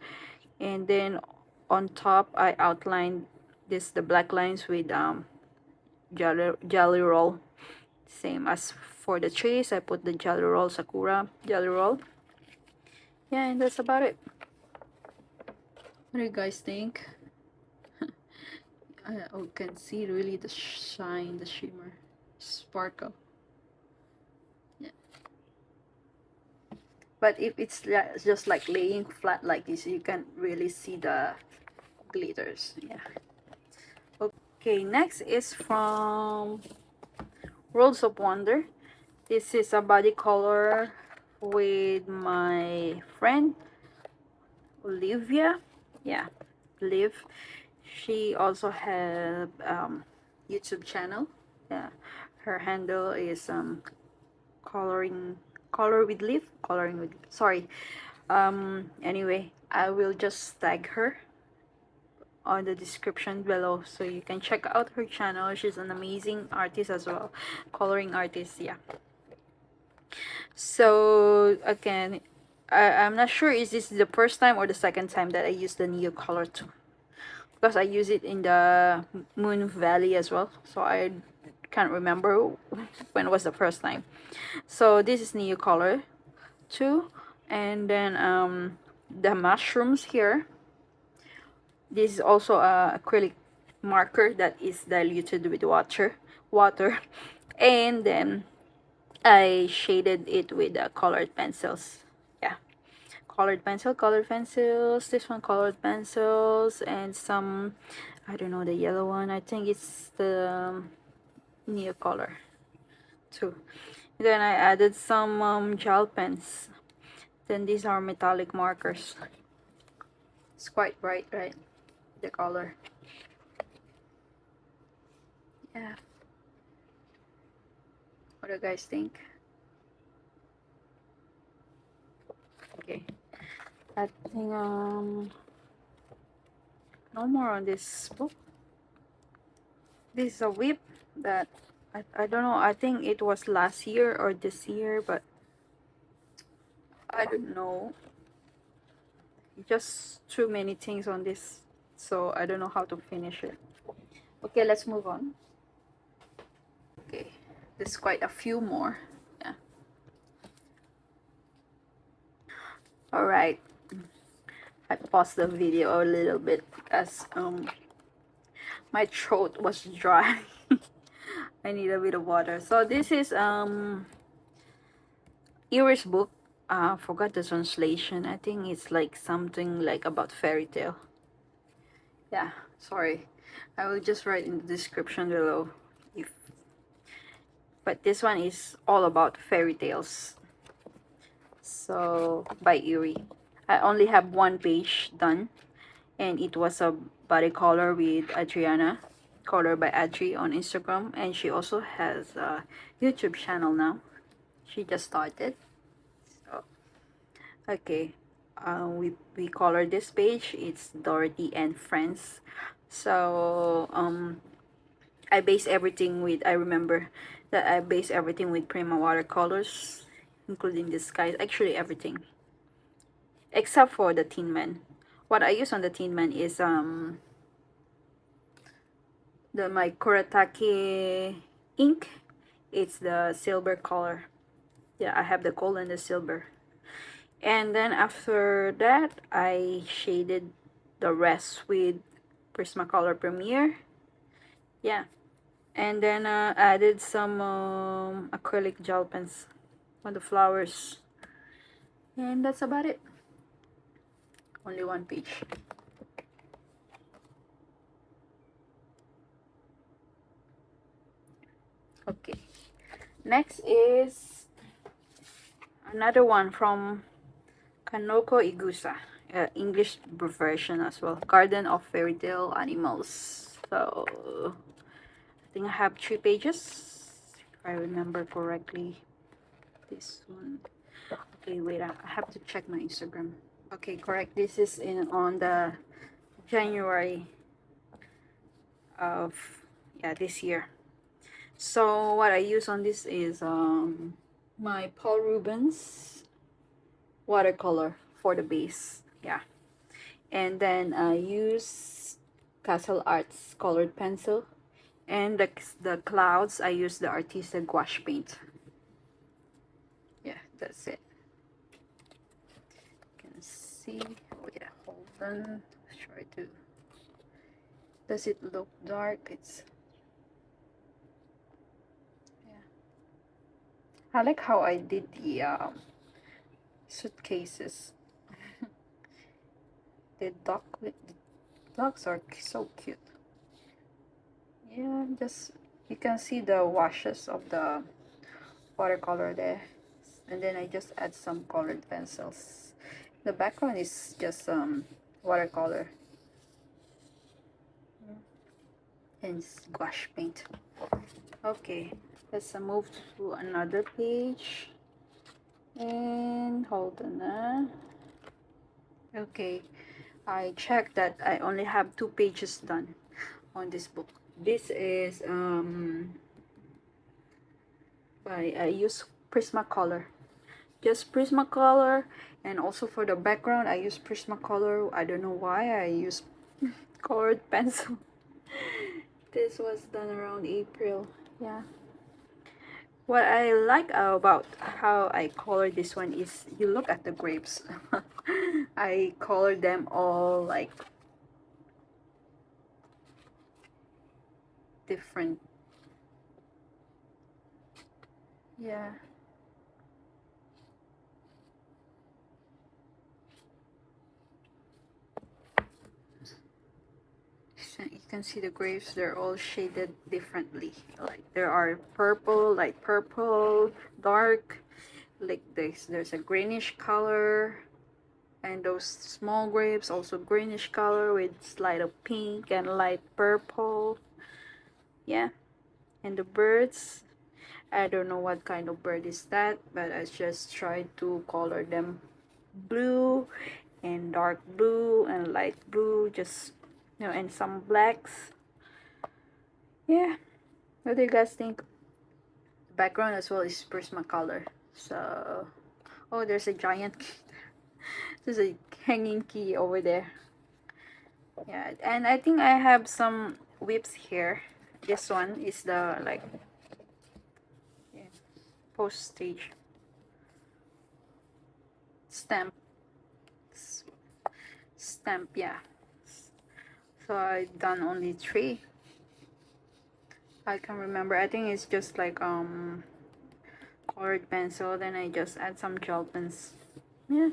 And then on top I outlined the black lines with jelly roll, same as for the trees. I put the jelly roll, sakura jelly roll. Yeah, and that's about it. What do you guys think? I can see really the shine, the shimmer, sparkle. Yeah. But if it's just like laying flat like this, you can really see the glitters. Yeah. Okay, next is from Worlds of Wonder. This is a body color with my friend Olivia. Yeah, Liv. She also have YouTube channel. Yeah, her handle is coloring with Liv. Coloring with, sorry. Anyway, I will just tag her on the description below so you can check out her channel. She's an amazing artist as well, coloring artist. Yeah, so again, I'm not sure is this the first time or the second time that I use the Neo Color too, because I use it in the Moon Valley as well, so I can't remember when was the first time. So this is Neo Color too, and then the mushrooms here. This is also a acrylic marker that is diluted with water, and then I shaded it with colored pencils. Yeah, colored pencils. This one colored pencils, and some, I don't know, the yellow one. I think it's the Neo Color too. Then I added some gel pens. Then these are metallic markers. It's quite bright, right? The color. Yeah. What do you guys think? Okay. I think no more on this book. This is a whip that I don't know. I think it was last year or this year, but I don't know. Just too many things on this, so I don't know how to finish it. Okay, let's move on. Okay, there's quite a few more. Yeah. All right. I paused the video a little bit because my throat was dry. I need a bit of water. So this is Iris book. Forgot the translation. I think it's like something like about fairy tale. Yeah, sorry. I will just write in the description below if, but this one is all about fairy tales. So by Erie. I only have one page done, and it was a body color with Adriana, color by Adri on Instagram, and she also has a YouTube channel now. She just started. So okay, we color this page. It's Dorothy and Friends. So I base everything with, I remember that I base everything with Prima watercolors, including the skies, actually everything except for the Tin Man. What I use on the Tin Man is my Kuretake ink. It's the silver color. Yeah, I have the gold and the silver. And then after that, I shaded the rest with Prismacolor Premier. Yeah, and then added some acrylic gel pens on the flowers, and that's about it. Only one page. Okay, next is another one from Kanoko Igusa, English version as well, Garden of Fairy Tale Animals. So I think I have 3 pages if I remember correctly. This one. Okay, wait, I have to check my Instagram. Okay, correct. This is in on the January of, yeah, this year. So what I use on this is my Paul Rubens watercolor for the base. Yeah, and then I use Castle Arts colored pencil, and the clouds I use the Artista gouache paint. Yeah, that's it. You can see. Oh yeah, hold on. Let's try to. Does it look dark? It's, yeah. I like how I did the suitcases. The dogs are so cute. Yeah, just you can see the washes of the watercolor there, and then I just add some colored pencils. The background is just watercolor and gouache paint. Okay, let's move to another page. And hold on. Okay, I checked that I only have 2 pages done on this book. This is I use Prismacolor, just Prismacolor, and also for the background I use Prismacolor. I don't know why I use colored pencil. This was done around April. Yeah. What I like about how I color this one is you look at the grapes. I colored them all like different. Yeah. So you can see the grapes, they're all shaded differently. Like there are purple, light purple, dark, like this. There's a greenish color, and those small grapes also greenish color with slight of pink and light purple. Yeah. And the birds, I don't know what kind of bird is that, but I just tried to color them blue and dark blue and light blue, just and some blacks. Yeah, what do you guys think? The background as well is Prismacolor. So, oh, there's a giant key. There's a hanging key over there. Yeah, and I think I have some whips here. This one is the like, yeah, postage stamp. Stamp, yeah. So I've done only 3. I can remember. I think it's just like colored pencil. Then I just add some gel pens. Yeah.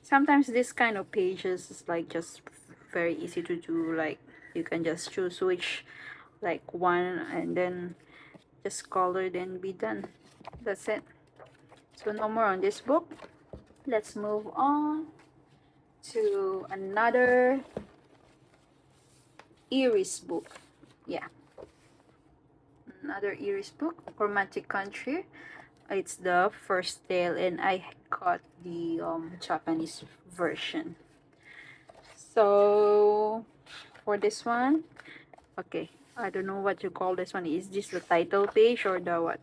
Sometimes this kind of pages is like just very easy to do. Like you can just choose which like one and then just color then be done. That's it. So no more on this book. Let's move on to another Iris book. Yeah. Another Iris book, Romantic Country. It's the first tale, and I got the Japanese version. So for this one, okay, I don't know what you call this one. Is this the title page or the what?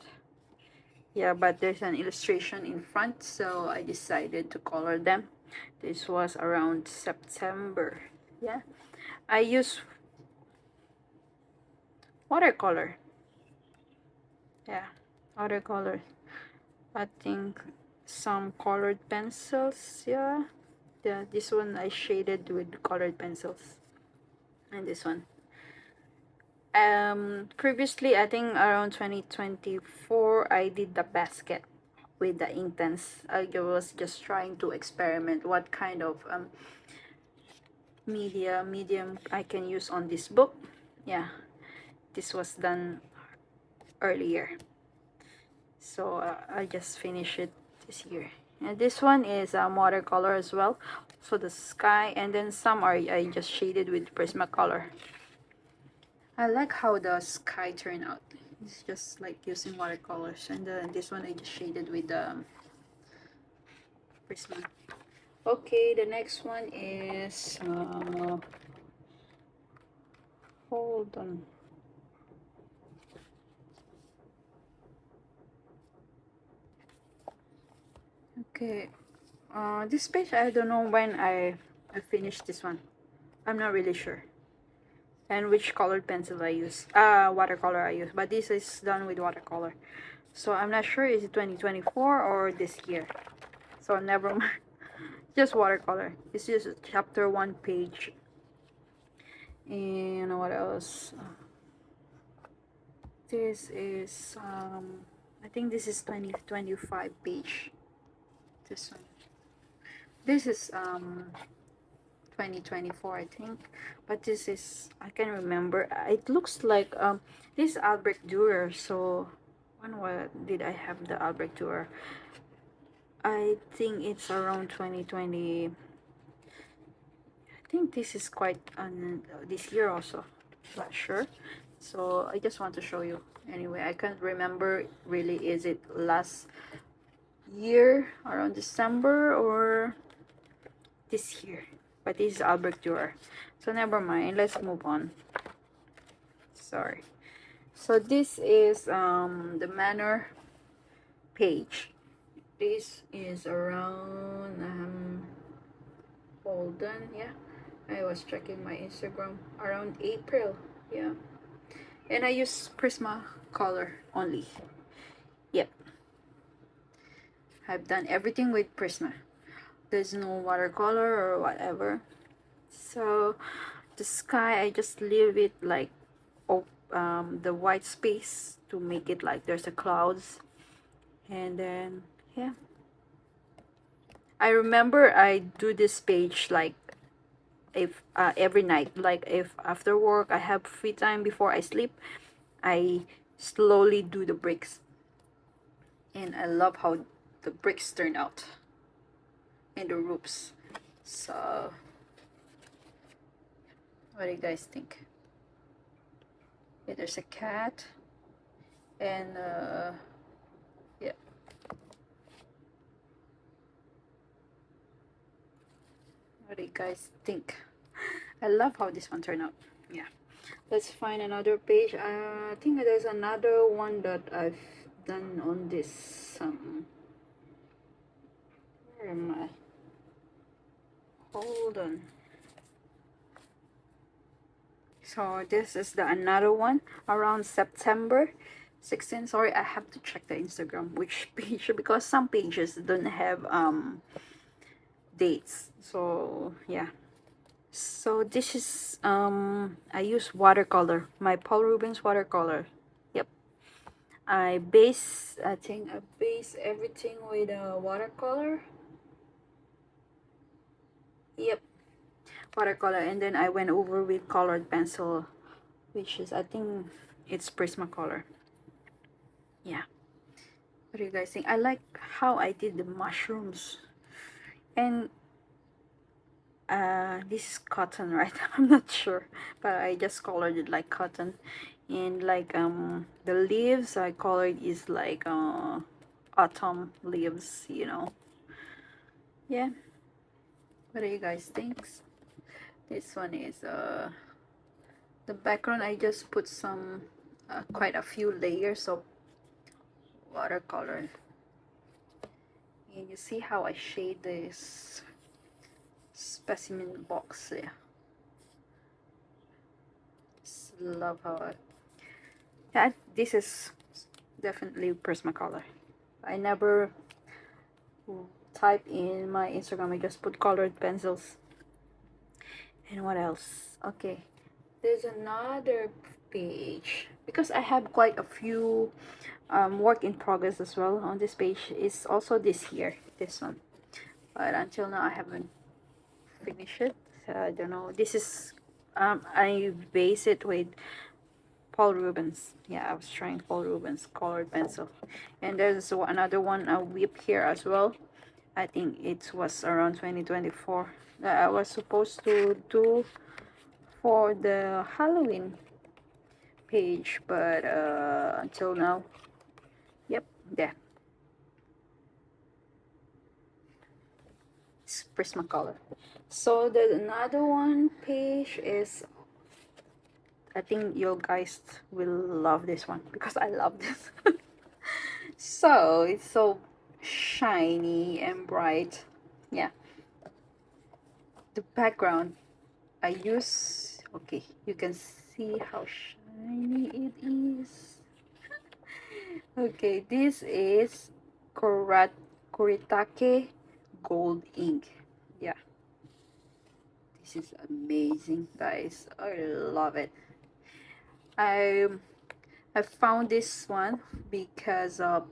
Yeah, but there's an illustration in front, so I decided to color them. This was around September. Yeah, I use watercolor. Yeah, watercolor. I think some colored pencils. Yeah, this one I shaded with colored pencils, and this one. Previously, I think around 2024, I did the basket with the Inktense. I was just trying to experiment what kind of medium I can use on this book. Yeah, this was done earlier, so I just finished it this year. And this one is watercolor as well, so the sky, and then some are I just shaded with Prismacolor. I like how the sky turned out. It's just like using watercolors, and then this one I just shaded with the Prisma. Okay, the next one is hold on. Okay, this page I don't know when I finished this one. I'm not really sure. And which colored pencil I use, watercolor I use, but this is done with watercolor. So I'm not sure is it 2024 or this year. So never mind. Just watercolor. It's just chapter 1 page. And what else? This is I think this is 2025 page. This one. This is 2024 I think, but this is I can remember. It looks like this Albrecht Dürer. So when did I have the Albrecht Dürer? I think it's around 2020. I think this is quite this year also, not sure. So I just want to show you. Anyway, I can't remember really, is it last year around December or this here, but this is Albert Dürer, so never mind, let's move on. Sorry. So this is the manor page. This is around hold on, yeah, I was checking my Instagram around April, yeah, and I use Prismacolor only. Yep, I've done everything with Prisma. There's no watercolor or whatever. So the sky, I just leave it like the white space to make it like there's a clouds, and then yeah, I remember I do this page like if every night, like if after work I have free time before I sleep, I slowly do the bricks, and I love how the bricks turn out and the roofs. So what do you guys think? Yeah, there's a cat, and yeah, what do you guys think? I love how this one turned out. Yeah, let's find another page. I think there's another one that I've done on this where am I? Hold on. So this is the another one around September 16. Sorry, I have to check the Instagram which page, because some pages don't have dates. So yeah. So this is I use watercolor, my Paul Rubens watercolor. Yep. I think I base everything with a watercolor. Yep, watercolor, and then I went over with colored pencil, which is, I think it's Prismacolor. Yeah, what do you guys think? I like how I did the mushrooms, and this is cotton, right? I'm not sure, but I just colored it like cotton, and like the leaves I colored is like autumn leaves, you know. Yeah, what do you guys think? This one is the background, I just put some quite a few layers of watercolor, and you see how I shade this specimen box there. Just love how yeah, this is definitely Prismacolor. I never type in my Instagram, I just put colored pencils. And what else? Okay, there's another page, because I have quite a few work in progress as well on this page. Is also this here, this one, but until now I haven't finished it. So I don't know. This is I base it with Paul Rubens. Yeah, I was trying Paul Rubens colored pencil, and there's another one, a whip here as well. I think it was around 2024 that I was supposed to do for the Halloween page, but until now, yep, there. It's Prismacolor. So the another one page is, I think you guys will love this one because I love this. So it's so shiny and bright. Yeah, the background I use, okay, you can see how shiny it is. Okay, this is Kuritake gold ink. Yeah, this is amazing, guys. I love it. I I found this one because of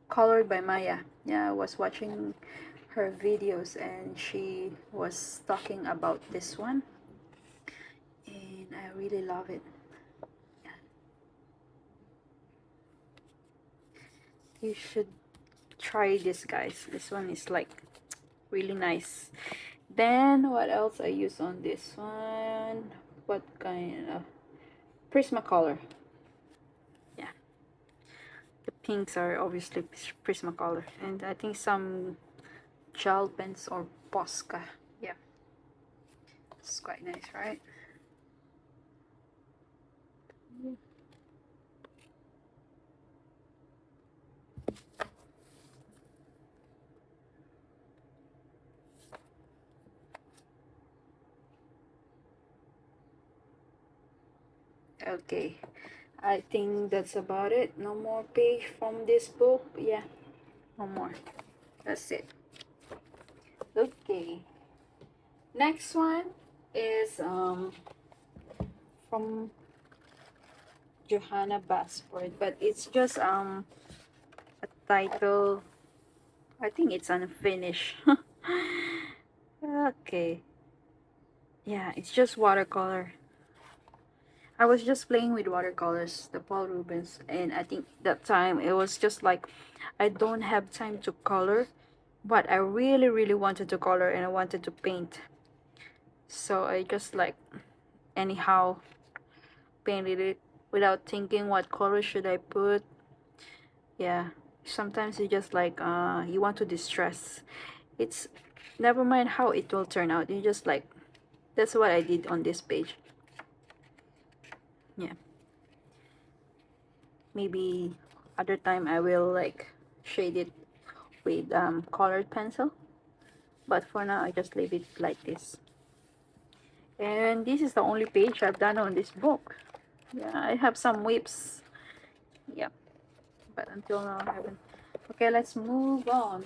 Colored by Maya. Yeah, I was watching her videos and she was talking about this one, and I really love it. Yeah. You should try this, guys. This one is like really nice. Then what else I use on this one? What kind of Prismacolor? Yeah, the pinks are obviously Prismacolor, and I think some gel pens or Posca. Yeah, it's quite nice, right? Okay, I think that's about it. No more page from this book. Yeah, no more. That's it. Okay, next one is from Johanna Basford, but it's just a title. I think it's unfinished. Okay, yeah, it's just watercolor. I was just playing with watercolors, the Paul Rubens, and I think that time it was just like I don't have time to color, but I really really wanted to color and I wanted to paint. So I just like anyhow painted it without thinking what color should I put. Yeah, sometimes you just like you want to distress. It's never mind how it will turn out. You just like that's what I did on this page. Yeah. Maybe other time I will like shade it with colored pencil, but for now I just leave it like this. And this is the only page I've done on this book. Yeah, I have some whips. Yeah, but until now I haven't. Okay, let's move on.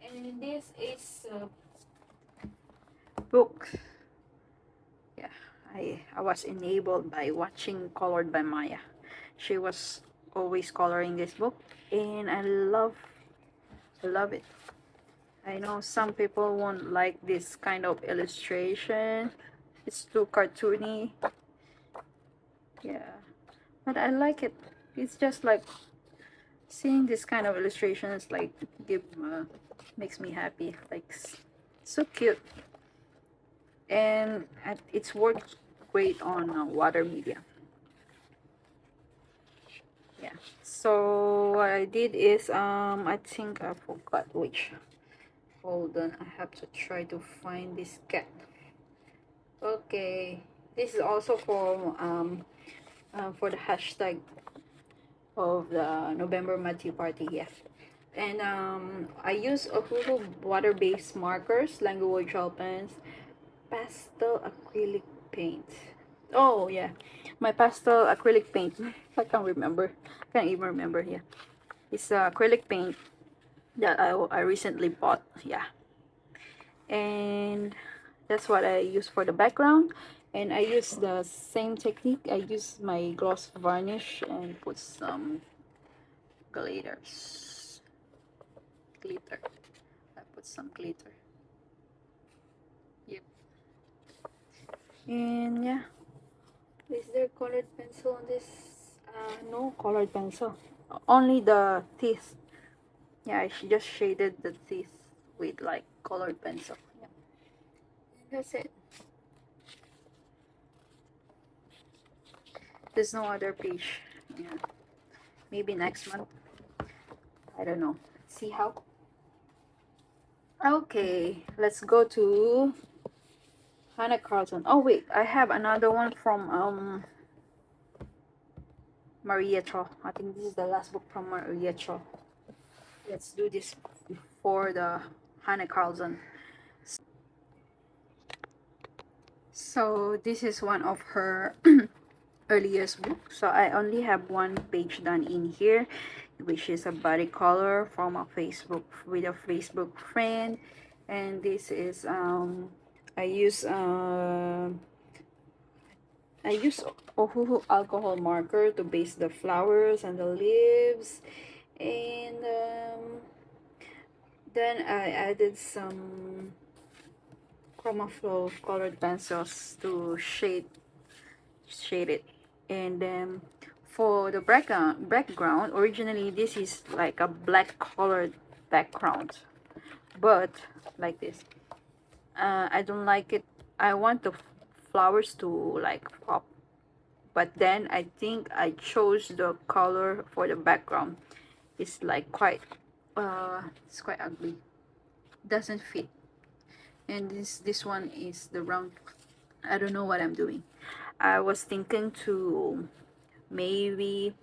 And this is a book. Yeah, I was enabled by watching Colored by Maya. She was always coloring this book, and I love it. I know some people won't like this kind of illustration. It's too cartoony. Yeah, but I like it. It's just like seeing this kind of illustrations like give makes me happy. Like so cute, and it's worked great on water media. Yeah. So what I did is I think I forgot which. Hold on, I have to try to find this cat. Okay, this is also for the hashtag of the November Matthew Party. Yeah, and I use Ohuhu water-based markers, language gel pens, pastel acrylic paint. Oh yeah, my pastel acrylic paint. I can't remember. Can't even remember. Yeah, it's acrylic paint that I recently bought. Yeah, and that's what I use for the background. And I use the same technique. I use my gloss varnish and put some glitter. I put some glitter. Yep. And yeah, is there colored pencil on this? No colored pencil, only the teeth. Yeah, I just shaded the teeth with like colored pencil. Yeah, and that's it. There's no other page. Yeah, maybe next month. I don't know. See how. Okay, let's go to Hannah Carlton. Oh wait, I have another one from Maria Cho. I think this is the last book from Maria Cho. Let's do this before the Hannah Carlton. So this is one of her earliest books. So I only have one page done in here, which is a body color from a Facebook with a Facebook friend. And this is I use Ohuhu alcohol marker to base the flowers and the leaves, and then I added some chroma flow colored pencils to shade it. And then for the background, originally this is like a black colored background, but like this, I don't like it. I want the flowers to like pop, but then I think I chose the color for the background. It's like quite it's quite ugly. doesn't fit. And this one is the round. I don't know what I'm doing. I was thinking to maybe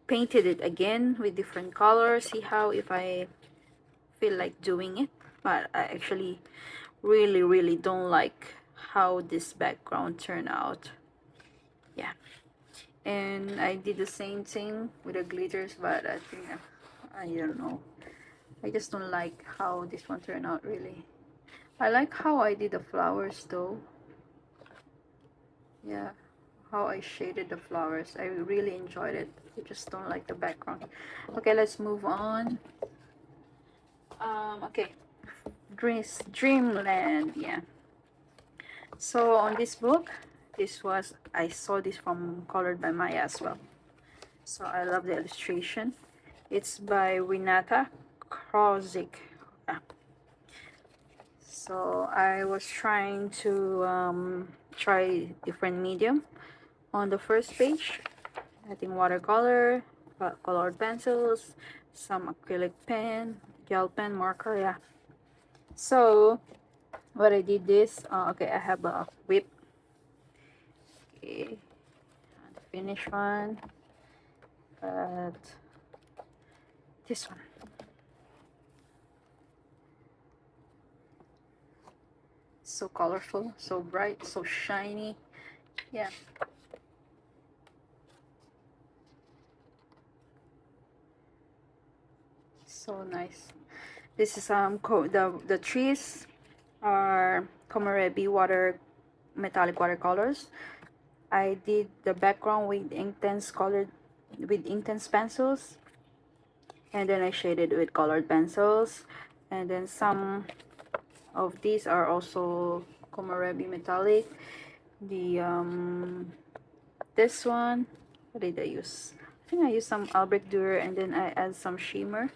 painted it again with different colors, see how if I feel like doing it. But I actually really don't like how this background turned out. Yeah, and I did the same thing with the glitters, but I think I don't know, I just don't like how this one turned out really. I like how I did the flowers though. Yeah, how I shaded the flowers, I really enjoyed it. I just don't like the background. Okay, let's move on. Okay, Dreamland. Yeah, so on this book, I saw this from Colored by Maya as well, so I love the illustration. It's by Renata Krozik. Yeah. So I was trying to try different medium on the first page. I think watercolor, colored pencils, some acrylic pen, gel pen, marker. Yeah. So what I did is, okay, I have a whip. Okay, the finish one, but this one. So colorful, so bright, so shiny. Yeah. So nice. This is the trees are Komorebi metallic watercolors. I did the background with intense pencils, and then I shaded with colored pencils, and then some of these are also Komorebi metallic. The this one, what did I use? I think I used some Albrecht Dürer, and then I add some shimmer.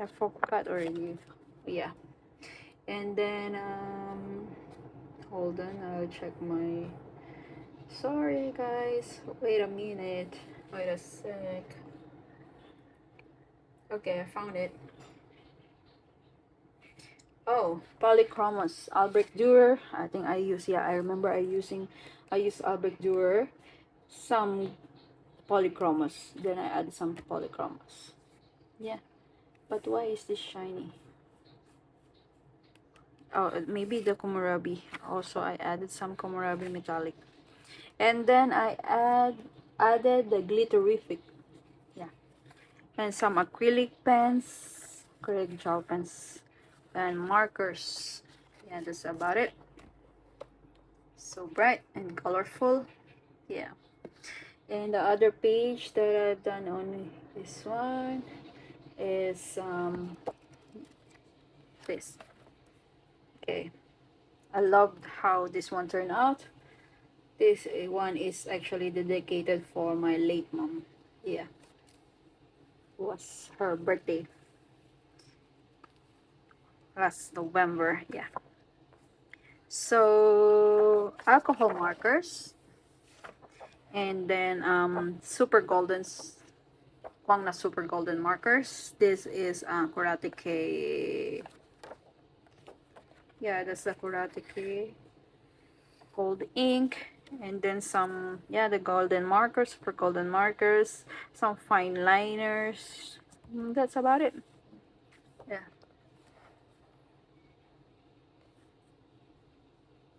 I forgot already. Yeah. And then hold on, I'll check my, sorry guys, wait a minute, wait a sec. Okay, I found it. Oh, polychromos, Albrecht Dürer. I think I use, yeah, I remember I used Albrecht Dürer, some polychromos, then I add some polychromos. Yeah, but why is this shiny? Oh, maybe the Komorebi. Also, I added some Komorebi metallic, and then I added the glitterific. Yeah, and some acrylic pens, acrylic gel pens, and markers. Yeah, that's about it. So bright and colorful. Yeah. And the other page that I've done on this one is this. Okay, I loved how this one turned out. This one is actually dedicated for my late mom. Yeah, it was her birthday last November. Yeah. So alcohol markers, and then super goldens, Kwang na super golden markers. This is Karate K. Yeah, that's the Karate K gold ink, and then some, yeah, the golden markers, super golden markers, some fine liners. That's about it. Yeah,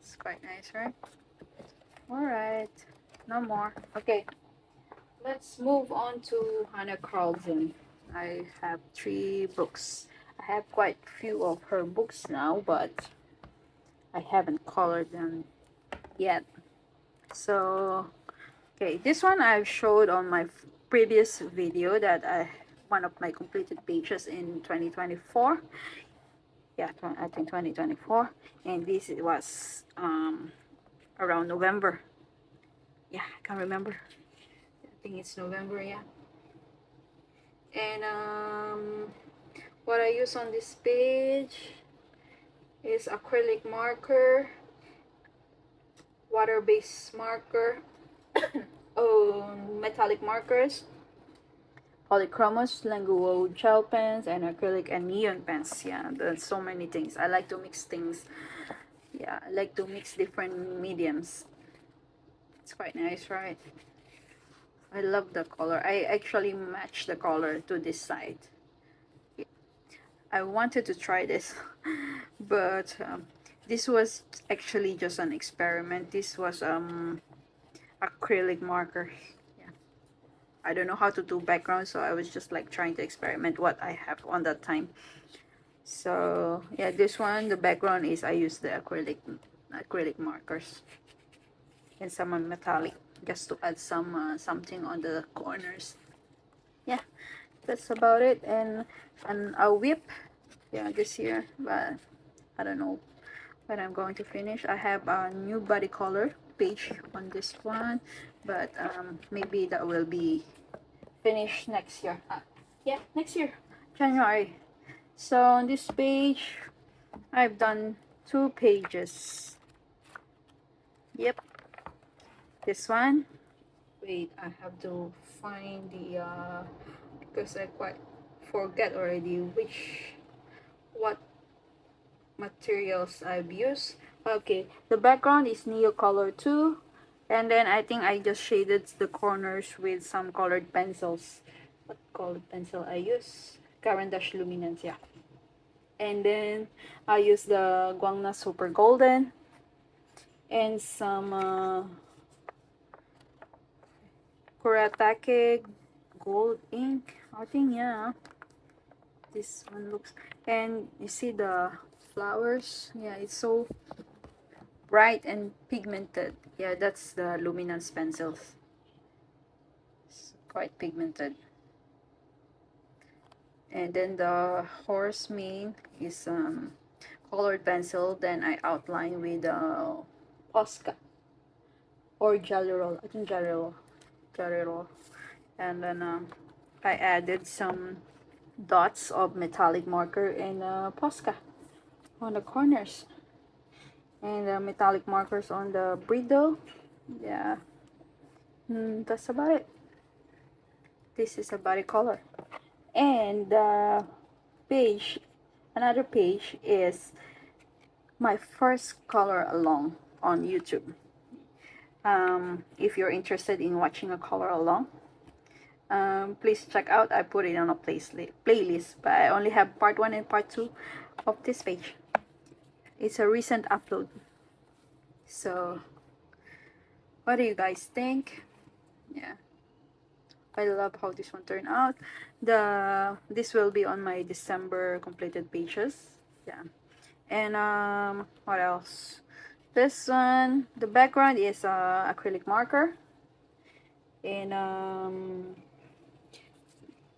it's quite nice, right? All right, no more. Okay, let's move on to Hannah Carlson. I have 3 books. I have quite few of her books now, but I haven't colored them yet. So, okay, this one I've showed on my previous video, that one of my completed pages in 2024. Yeah, I think 2024, and this was around November. Yeah, I can't remember. I think it's November. Yeah. And what I use on this page is acrylic marker, water-based marker, oh, metallic markers, polychromos, languo gel pens, and acrylic and neon pens. Yeah, there's so many things. I like to mix things. Yeah, I like to mix different mediums. It's quite nice, right? I love the color. I actually match the color to this side. I wanted to try this, but this was actually just an experiment. This was acrylic marker. Yeah, I don't know how to do background, so I was just like trying to experiment what I have on that time. So yeah, this one, the background is I use the acrylic markers and some metallic just to add some something on the corners. Yeah, that's about it. And a whip, yeah, this year, but I don't know when I'm going to finish. I have a new body color page on this one, but maybe that will be finished next year. Yeah, next year, January. So on this page, I've done 2 pages. Yep, this one. Wait, I have to find the because I quite forget already what materials I've used. Okay, the background is Neo Color 2, and then I think I just shaded the corners with some colored pencils. What colored pencil I use? Caran d'Ache Luminance, yeah. And then I use the Guangna Super Golden and some Kuratake Gold ink. I think, yeah. This one looks, and you see the flowers. Yeah, it's so bright and pigmented. Yeah, that's the luminance pencils. It's quite pigmented. And then the horse mane is colored pencil. Then I outline with Posca or Jelly Roll. I think Jelly Roll. Jelly Roll. And then I added some dots of metallic marker and Posca on the corners. And metallic markers on the bridle. Yeah, that's about it. This is a body color. And the page, another page is my first color along on YouTube. If you're interested in watching a color along, please check out. I put it on a playlist, but I only have part 1 and part 2 of this page. It's a recent upload. So what do you guys think? Yeah, I love how this one turned out. This will be on my December completed pages. Yeah. And what else? This one, the background is acrylic marker. And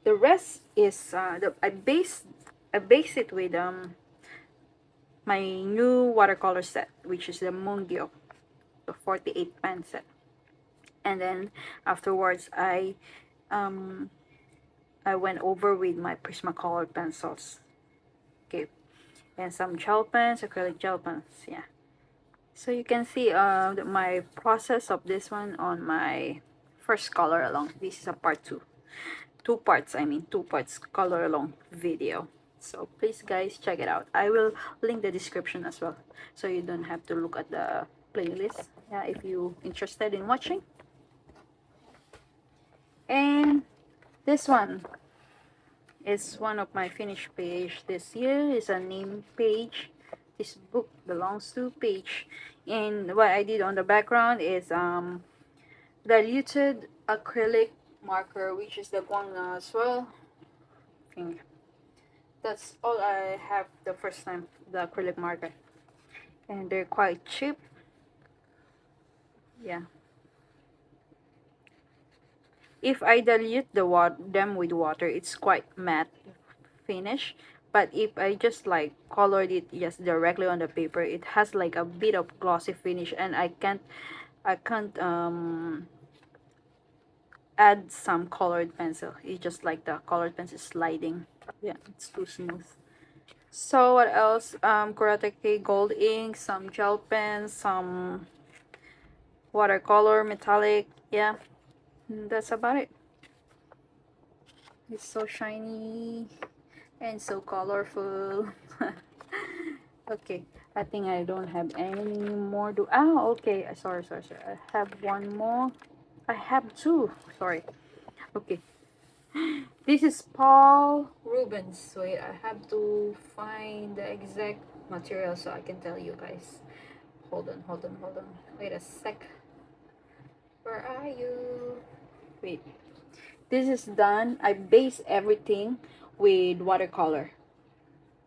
the rest is I base it with my new watercolor set, which is the Mungyo, the 48 pen set. And then afterwards I went over with my Prismacolor pencils. Okay, and some gel pens, acrylic gel pens. Yeah, so you can see my process of this one on my first color along. This is a part 2, 2 parts, I mean 2 parts color along video. So please guys check it out. I will link the description as well, so you don't have to look at the playlist. Yeah, if you interested in watching. And this one is one of my finished page this year. Is a name page. This book belongs to page. And what I did on the background is diluted acrylic marker, which is the Guangna as well. I think that's all I have the first time, the acrylic marker. And they're quite cheap. Yeah. If I dilute them with water, it's quite matte finish. But if I just like colored it just directly on the paper, it has like a bit of glossy finish, and I can't add some colored pencil. It's just like the colored pencil sliding. Yeah, it's too smooth. So what else? Kuratake gold ink, some gel pens, some watercolor metallic. Yeah, that's about it. It's so shiny and so colorful. Okay, I think I don't have any more. Okay. Sorry. I have one more. I have two. Sorry. Okay. This is Paul Rubens. Wait, I have to find the exact material so I can tell you guys. Hold on. Wait a sec. Where are you? Wait. This is done. I base everything with watercolor.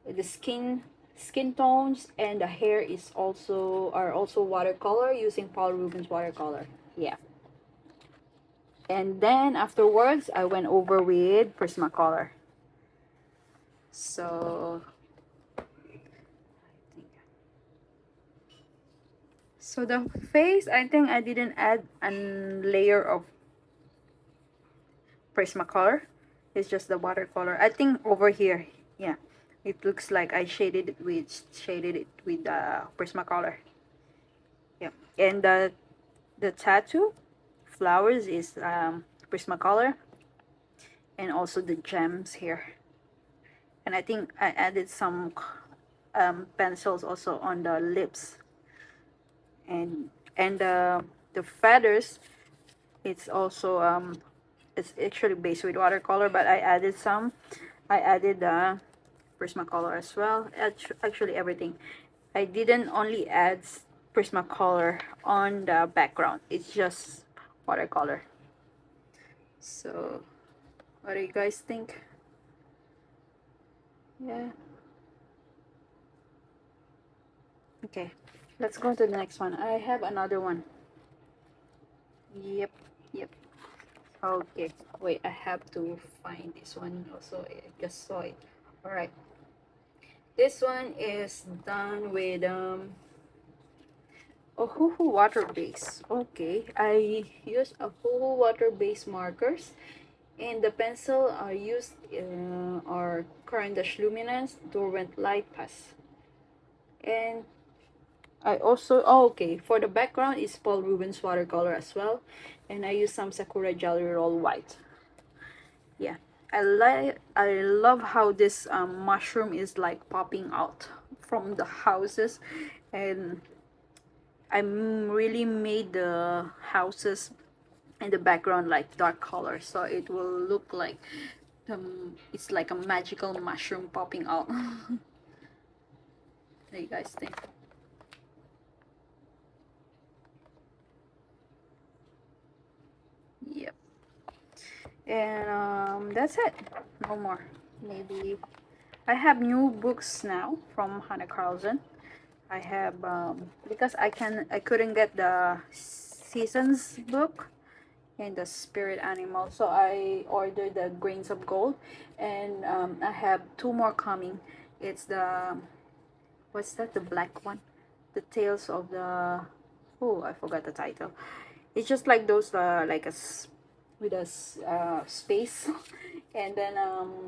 The skin tones and the hair is also watercolor using Paul Rubens watercolor. Yeah. And then afterwards I went over with Prismacolor. So the face, I think I didn't add a layer of Prismacolor. It's just the watercolor. I think over here, yeah, it looks like I shaded it with Prismacolor. Yeah, and the tattoo flowers is Prismacolor, and also the gems here. And I think I added some pencils also on the lips, and the feathers. It's also it's actually based with watercolor, but I added some. I added Prismacolor as well. Actually, everything. I didn't only add Prismacolor on the background. It's just watercolor. So, what do you guys think? Yeah. Okay. Let's go to the next one. I have another one. Yep. Yep. Okay. Wait, I have to find this one also. I just saw it. All right. This one is done with Ohuhu water base. Okay, I use Ohuhu water base markers, and the pencil are used are Caran d'Ache Luminance, Derwent Light Pass. And I also, okay, for the background is Paul Rubens watercolor as well, and I use some Sakura Jelly Roll White. Yeah, I love how this mushroom is like popping out from the houses, and I really made the houses in the background like dark color, so it will look like it's like a magical mushroom popping out. What do you guys think? Yep. And that's it. No more. Maybe I have new books now from Hannah Carlson. I have because I couldn't get the seasons book and the spirit animal, so I ordered the grains of gold, and I have two more coming. It's the, what's that, the black one, the tales of the, oh, I forgot the title. It's just like those like with a space and then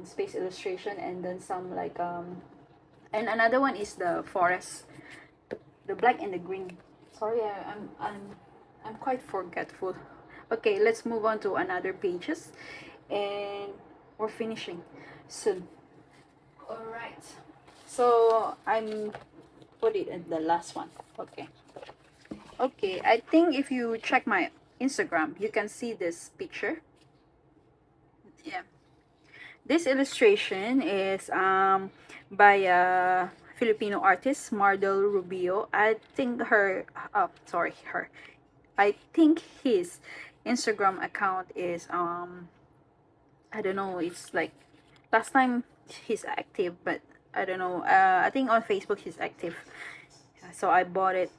space illustration, and then some like and another one is the forest, the black and the green. Sorry, I'm quite forgetful. Okay, let's move on to another pages, and we're finishing soon. All right. So I'm put it in the last one. Okay. Okay. I think if you check my Instagram, you can see this picture. Yeah. This illustration is by a Filipino artist, Mardel Rubio. I think her. I think his Instagram account is I don't know, it's like last time he's active, but I don't know. I think on Facebook he's active. So I bought it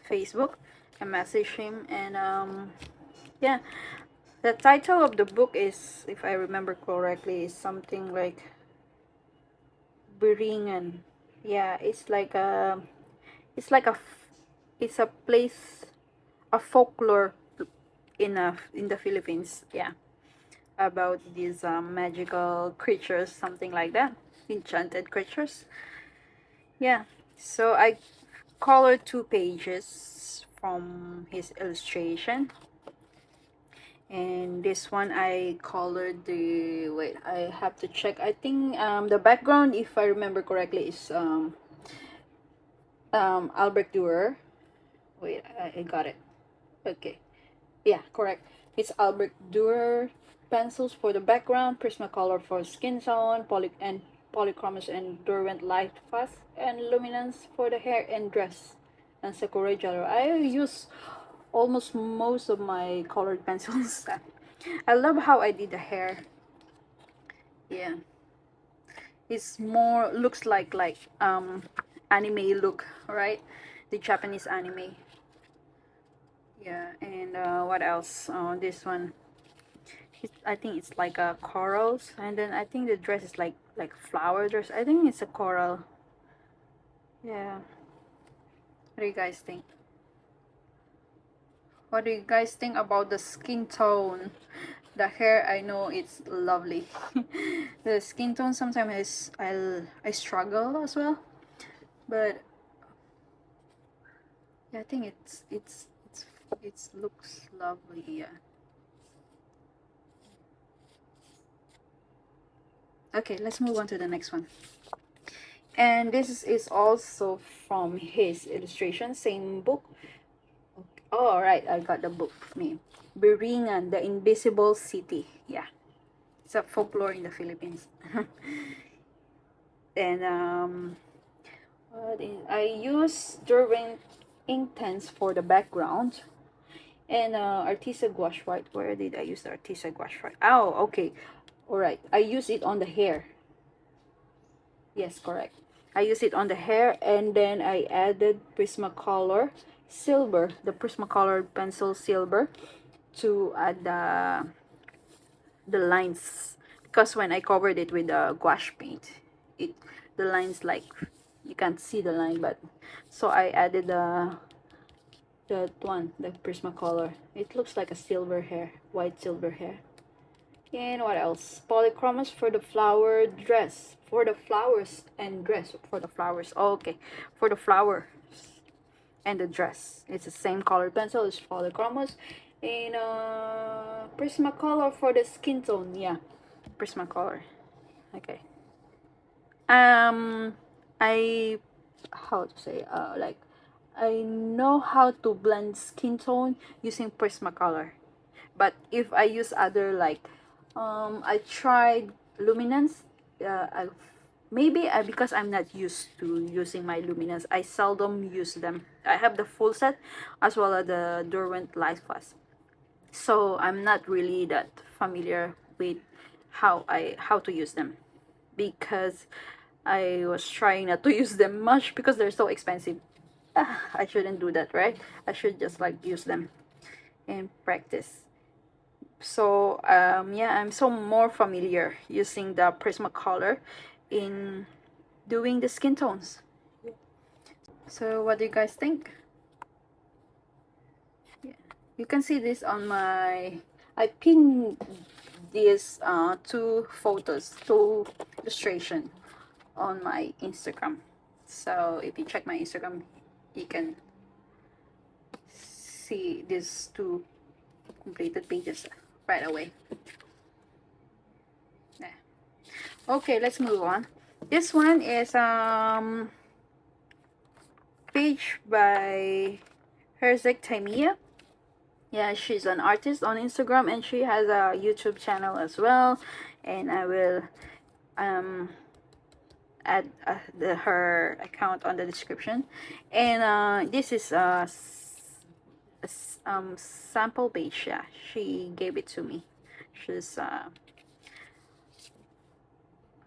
Facebook. I messaged him, and yeah, the title of the book is, if I remember correctly, is something like Beringan. Yeah, it's like it's a place, a folklore in the Philippines. Yeah, about these magical creatures, something like that, enchanted creatures. Yeah, so I colored two pages from his illustration, And this one I colored the, wait, I have to check. I think the background, if I remember correctly, is Albrecht Dürer. Wait, I got it. Okay, yeah, correct. It's Albrecht Dürer pencils for the background, Prismacolor for skin tone, Polychromos and Derwent Light Fast, and Luminance for the hair and dress, and Sakura Gel. I use almost most of my colored pencils. I love how I did the hair. Yeah, it's more looks like anime look, right? The Japanese anime. Yeah, and what else? This one. I think it's like a corals, and then I think the dress is like flower dress. I think it's a coral. Yeah. What do you guys think? What do you guys think about the skin tone? The hair, I know it's lovely. The skin tone sometimes is I struggle as well, but yeah, I think it's looks lovely. Yeah. Okay, let's move on to the next one. And this is also from his illustration, same book. Oh, all right, I got the book name. Biringan, the Invisible City. Yeah, it's a folklore in the Philippines. And I use Derwent Intense for the background. And Artisa Gouache White. Where did I use the Artisa Gouache White? Oh, okay. All right. I use it on the hair. Yes, correct. I use it on the hair, and then I added Prismacolor silver, the Prismacolor pencil silver, to add the lines, because when I covered it with the gouache paint, it the lines, like you can't see the line, but so I added the Prismacolor. It looks like a silver hair, white silver hair. And what else? Polychromos for the flower dress, for the flowers and dress, for the flowers. Oh, okay, for the flowers and the dress. It's the same color pencil. It's Polychromos. And Prismacolor for the skin tone. Yeah, Prismacolor. Okay. I how to say like I know how to blend skin tone using Prismacolor. But if I use other, like I tried luminance, maybe because I'm not used to using my luminance, I seldom use them. I have the full set as well as the Derwent Light Fast, so I'm not really that familiar with how to use them, because I was trying not to use them much because they're so expensive. I shouldn't do that, right? I should just like use them and practice. So yeah, I'm so more familiar using the Prismacolor in doing the skin tones. So what do you guys think? Yeah. You can see this on my, I pinned these two photos, two illustration on my Instagram. So if you check my Instagram, you can see these two completed pages right away. Yeah. Okay, let's move on. This one is page by Herzeg Taimia. Yeah, she's an artist on Instagram, and she has a YouTube channel as well, and I will add her account on the description. And this is a sample page. Yeah, she gave it to me. She's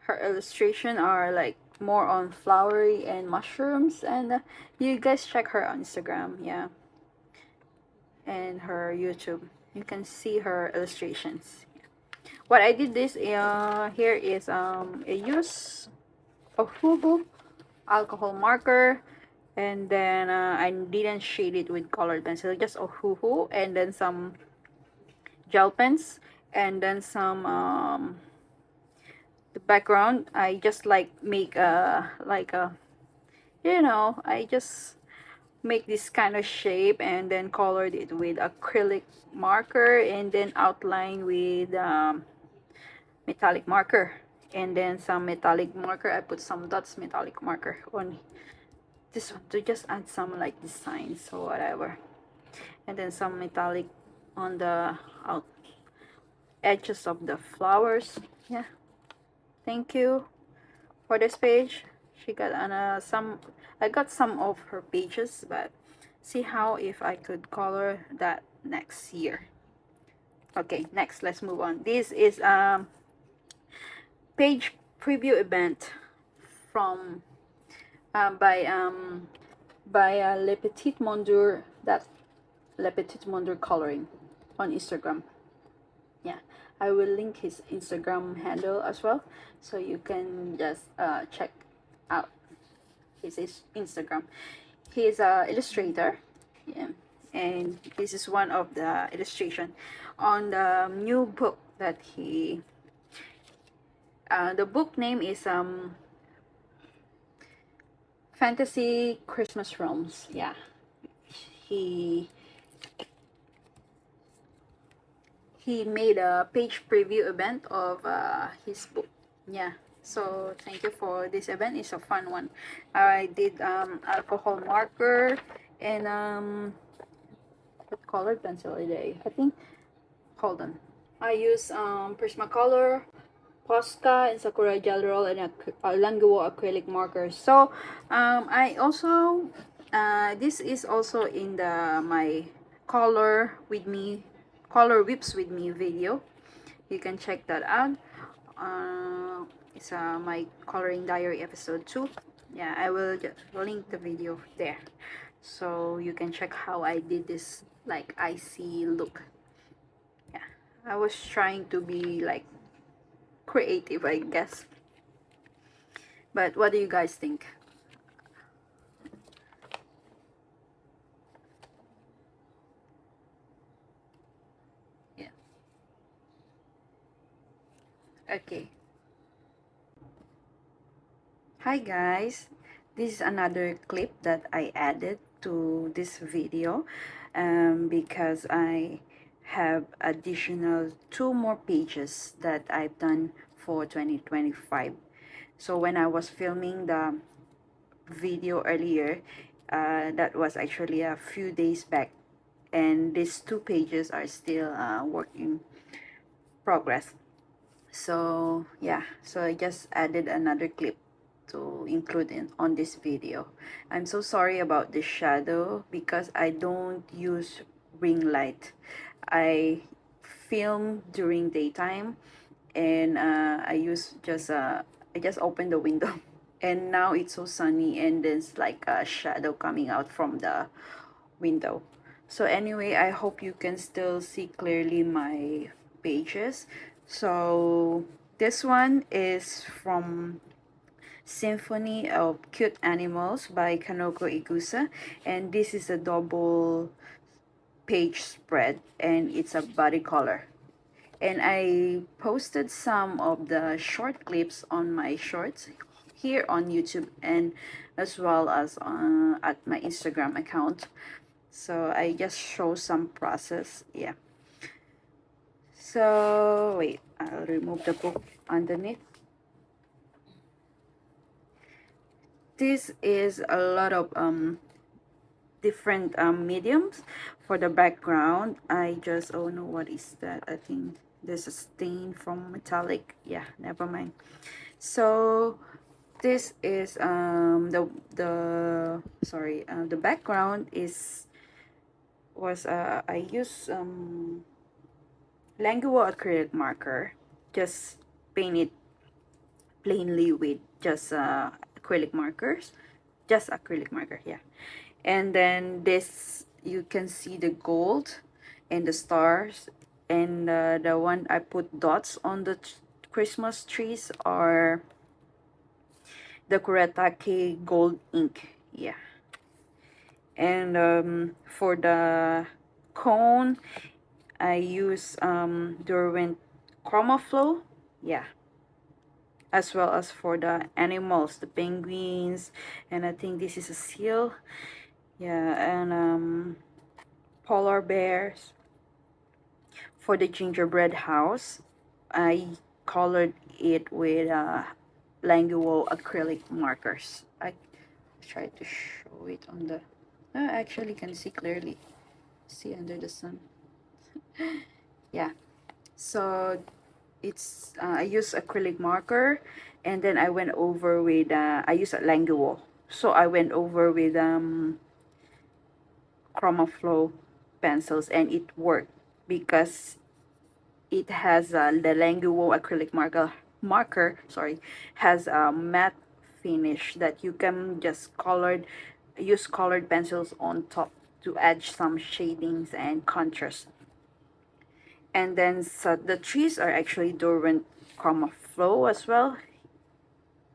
her illustration are like more on flowery and mushrooms, and you guys check her on Instagram, yeah, and her YouTube. You can see her illustrations. What I did this here is I use a Fubu alcohol marker, and then I didn't shade it with colored pencil, just a Ohuhu, and then some gel pens, and then some the background. I just like make a like a, I just make this kind of shape and then colored it with acrylic marker and then outline with metallic marker, and then some metallic marker. I put some dots metallic marker on this one to just add some like designs or whatever, and then some metallic on the out edges of the flowers. Yeah, thank you for this page. She got some, I got some of her pages, but see how if I could color that next year. Okay, next let's move on. This is page preview event from by Le Petit Mondur, that Le Petit Mondur coloring on Instagram. Yeah, I will link his Instagram handle as well, so you can just check out his Instagram. He is a illustrator, yeah, and this is one of the illustration on the new book that he the book name is Fantasy Christmas Realms. Yeah, he made a page preview event of his book. Yeah, so thank you for this event. It's a fun one. I did alcohol marker and what colored pencil today, I think. Hold on, I use Prismacolor, Posca, and Sakura gel roll, and a Languo acrylic marker. So I also this is also in the my color whips with me video. You can check that out. It's my coloring diary episode 2. Yeah, I will just link the video there, so you can check how I did this like icy look. Yeah, I was trying to be like creative, I guess. But what do you guys think? Yeah. Okay. Hi guys. This is another clip that I added to this video because I have additional 2 more pages that I've done for 2025. So when I was filming the video earlier, that was actually a few days back, and these 2 pages are still work in progress. So yeah, so I just added another clip to include in on this video. I'm so sorry about the shadow because I don't use ring light. I film during daytime, and I just open the window and now it's so sunny and there's like a shadow coming out from the window. So anyway, I hope you can still see clearly my pages. So this one is from Symphony of Cute Animals by Kanoko Igusa, and this is a double page spread and it's a body color. And I posted some of the short clips on my shorts here on YouTube, and as well as at my Instagram account. So I just show some process. Yeah, so wait, I'll remove the book underneath. This is a lot of different mediums. For the background, I just, oh no, what is that? I think there's a stain from metallic. Yeah, never mind. So this is the background was I use Languo acrylic marker, just paint it plainly with just acrylic markers, just acrylic marker, yeah. And then this, you can see the gold and the stars, and the one I put dots on the Christmas trees are the Kuretake gold ink, yeah. And for the cone, I use Derwent Chroma Flow, yeah, as well as for the animals, the penguins, and I think this is a seal. Yeah, and polar bears. For the gingerbread house, I colored it with Languo acrylic markers. I tried to show it on the. I actually can see clearly. See under the sun. Yeah. So it's I use acrylic marker, and then I went over with I use a Languo. So I went over with Chroma Flow pencils, and it worked because it has the Languo acrylic marker sorry, has a matte finish that you can just use colored pencils on top to add some shadings and contrast. And then so the trees are actually Derwent Chroma Flow as well,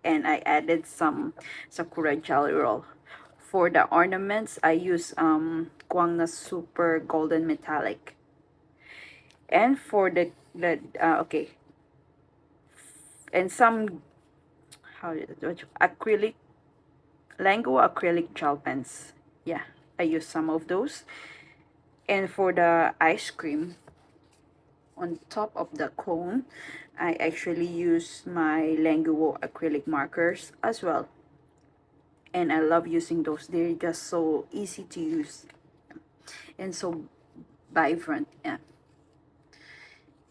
and I added some Sakura Jelly Roll. For the ornaments, I use Guangna Super Golden Metallic. And for the okay, and some how did it, acrylic Lango acrylic gel pens. Yeah, I use some of those. And for the ice cream on top of the cone, I actually use my Languo acrylic markers as well. And I love using those. They're just so easy to use and so vibrant. Yeah.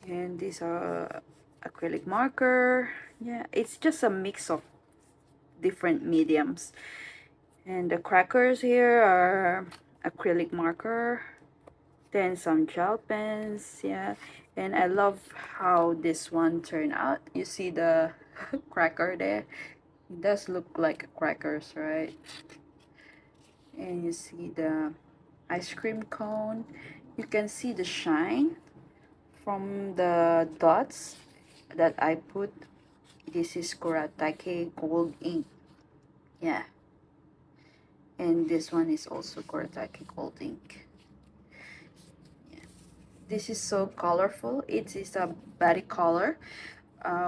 And these are acrylic marker. Yeah, it's just a mix of different mediums. And the crackers here are acrylic marker, then some gel pens. Yeah, and I love how this one turned out. You see the cracker there, it does look like crackers, right? And you see the ice cream cone, you can see the shine from the dots that I put. This is Kuratake gold ink. Yeah, and this one is also Kuratake gold ink. This is so colorful. It is a body color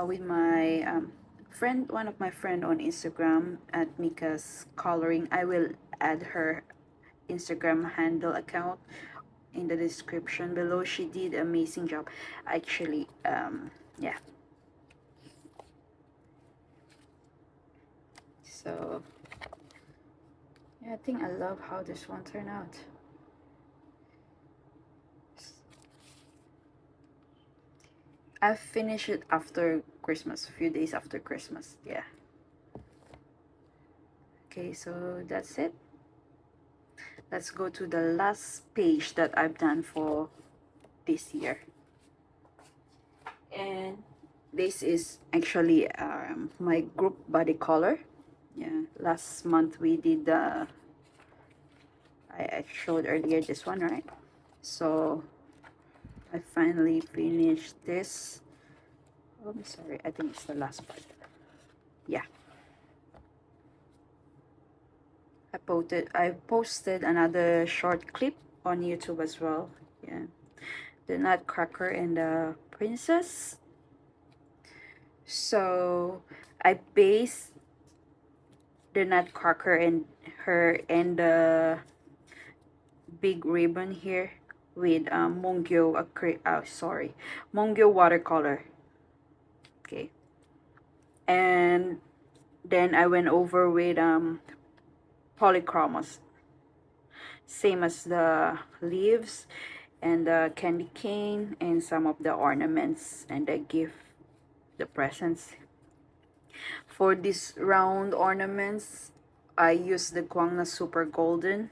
with my friend, one of my friend on Instagram at Mika's Coloring. I will add her Instagram handle account in the description below. She did an amazing job actually. Yeah, so yeah, I think I love how this one turned out. I finished it after Christmas, a few days after Christmas. Yeah. Okay, so that's it. Let's go to the last page that I've done for this year. And this is actually my group body color. Yeah, last month we did I showed earlier this one, right? So I finally finished this. Oh, I'm sorry, I think it's the last part. Yeah, I posted another short clip on YouTube as well. Yeah, the Nutcracker and the Princess. So I based the Nutcracker and her and the big ribbon here with Mongyo watercolor. Okay, and then I went over with polychromos, same as the leaves and the candy cane and some of the ornaments and the gift, the presents. For these round ornaments, I use the Guangna Super Golden,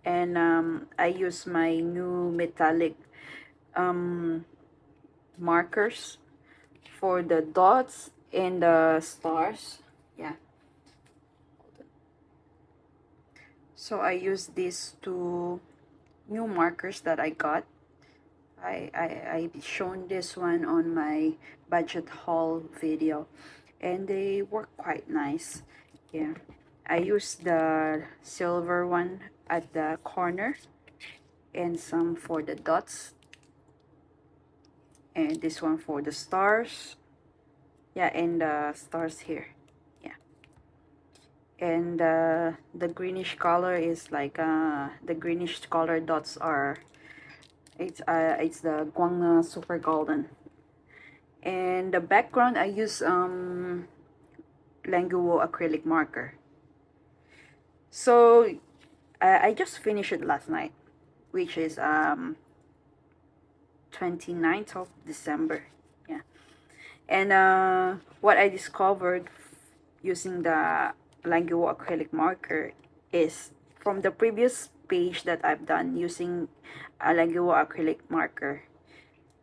and I use my new metallic um, markers for the dots and the stars. Yeah, so I use these two new markers that I got. I've shown this one on my budget haul video, and they work quite nice. Yeah, I use the silver one at the corner and some for the dots, and this one for the stars. Yeah, and the stars here. Yeah, and the greenish color is like the greenish color dots are it's the Guangna Super Golden. And the background I use Languo acrylic marker. So I just finished it last night, which is 29th of December. Yeah. And what I discovered using the Languo acrylic marker is from the previous page that I've done using a Languo acrylic marker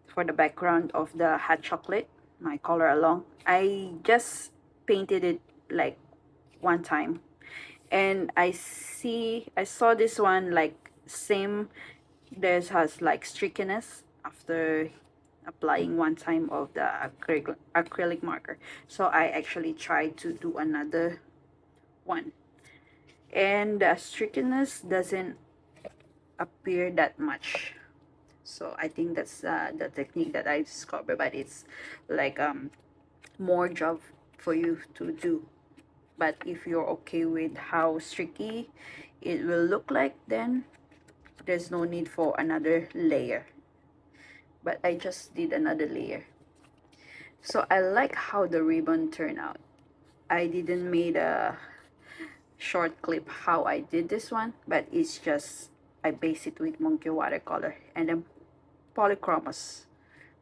for the background of the hot chocolate, my color along. I just painted it like one time, and I saw this one like same. This has like streakiness after applying one time of the acrylic marker. So I actually tried to do another one, and the streakiness doesn't appear that much. So I think that's the technique that I discovered, but it's like more job for you to do. But if you're okay with how streaky it will look like, then there's no need for another layer. But I just did another layer. So I like how the ribbon turned out. I didn't made a short clip how I did this one, but it's just I base it with monkey watercolor and then polychromos.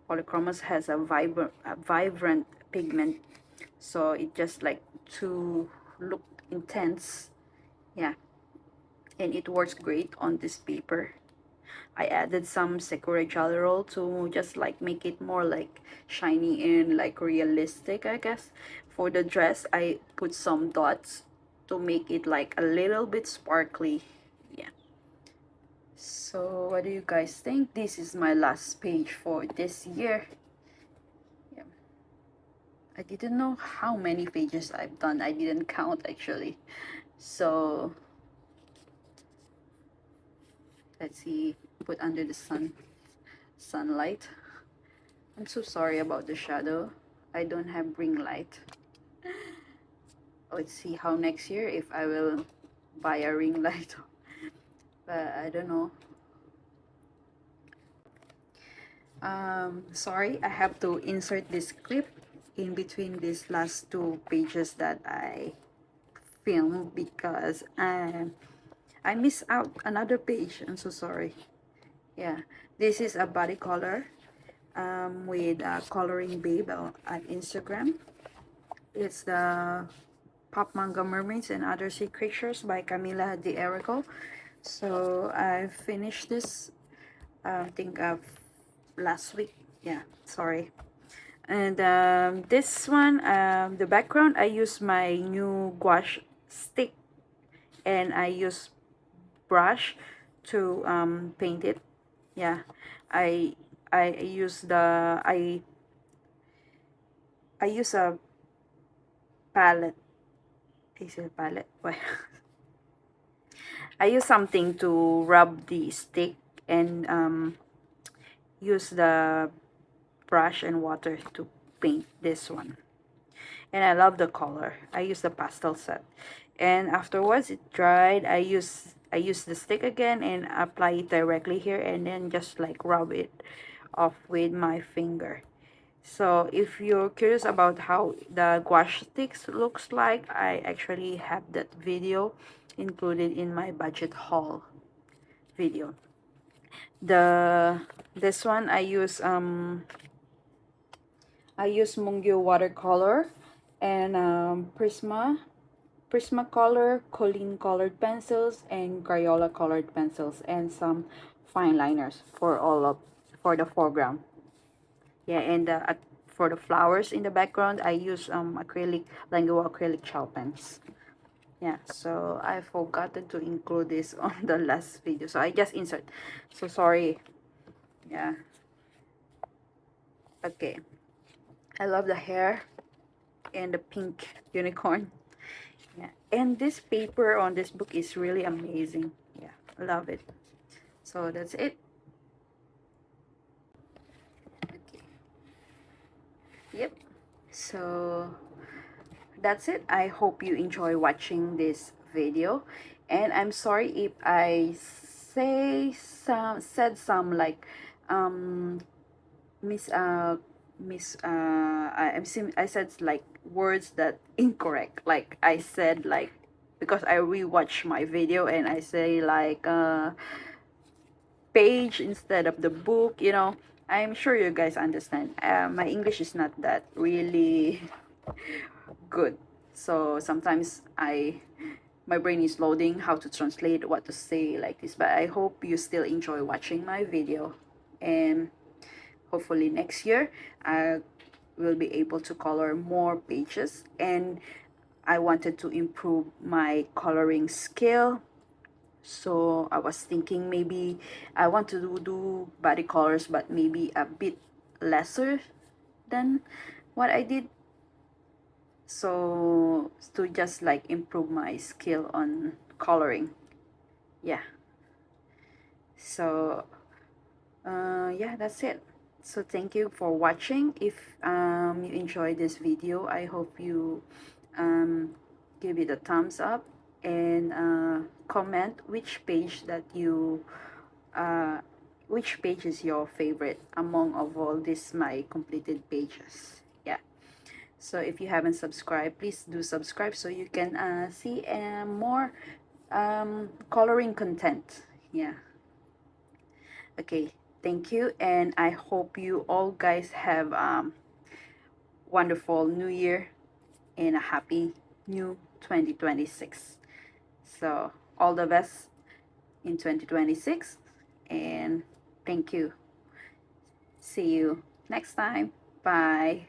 Polychromos has a vibrant pigment, so it just like to look intense. Yeah, and it works great on this paper. I added some Sakura Jelly Roll to just like make it more like shiny and like realistic, I guess. For the dress, I put some dots to make it like a little bit sparkly. Yeah. So what do you guys think? This is my last page for this year. Yeah. I didn't know how many pages I've done. I didn't count actually. So let's see, put under the sunlight. I'm so sorry about the shadow. I don't have ring light. Let's see how next year if I will buy a ring light. But I don't know. Sorry, I have to insert this clip in between these last two pages that I filmed because I missed out another page. I'm so sorry. Yeah, this is a body color with Coloring Babe on Instagram. It's the Pop Manga Mermaids and Other Sea Creatures by Camila De Erico. So I finished this I think of last week. Yeah, sorry. And this one, the background, I use my new gouache stick and I use brush to paint it. Yeah, I use I use a palette. Is it a palette? Well, I use something to rub the stick and use the brush and water to paint this one. And I love the color. I use the pastel set. And afterwards it dried, I use the stick again and apply it directly here and then just like rub it off with my finger. So if you're curious about how the gouache sticks looks like, I actually have that video included in my budget haul video. This one I use Mungyo watercolor and Prismacolor, Colleen colored pencils, and Crayola colored pencils, and some fine liners for for the foreground. Yeah, and for the flowers in the background, I use Languo acrylic gel pens. Yeah, so I forgotten to include this on the last video, so I just insert. So sorry. Yeah. Okay. I love the hair and the pink unicorn. Yeah, and this paper on this book is really amazing. Yeah, I love it. So that's it. Okay. Yep. So that's it. I hope you enjoy watching this video, and I'm sorry if I said some like um miss miss I said like words that incorrect, like I said like, because I rewatch my video and I say like page instead of the book, you know. I'm sure you guys understand. My English is not that really good, so sometimes my brain is loading how to translate what to say like this. But I hope you still enjoy watching my video, and hopefully next year I will be able to color more pages. And I wanted to improve my coloring skill, so I was thinking maybe I want to do body colors, but maybe a bit lesser than what I did, so to just like improve my skill on coloring. Yeah, so yeah, that's it. So thank you for watching. If you enjoyed this video, I hope you give it a thumbs up, and comment uh, which page is your favorite among of all these my completed pages. Yeah, so if you haven't subscribed, please do subscribe so you can see more coloring content. Yeah, okay, thank you, and I hope you all guys have wonderful new year and a happy new 2026. So all the best in 2026, and thank you. See you next time. Bye.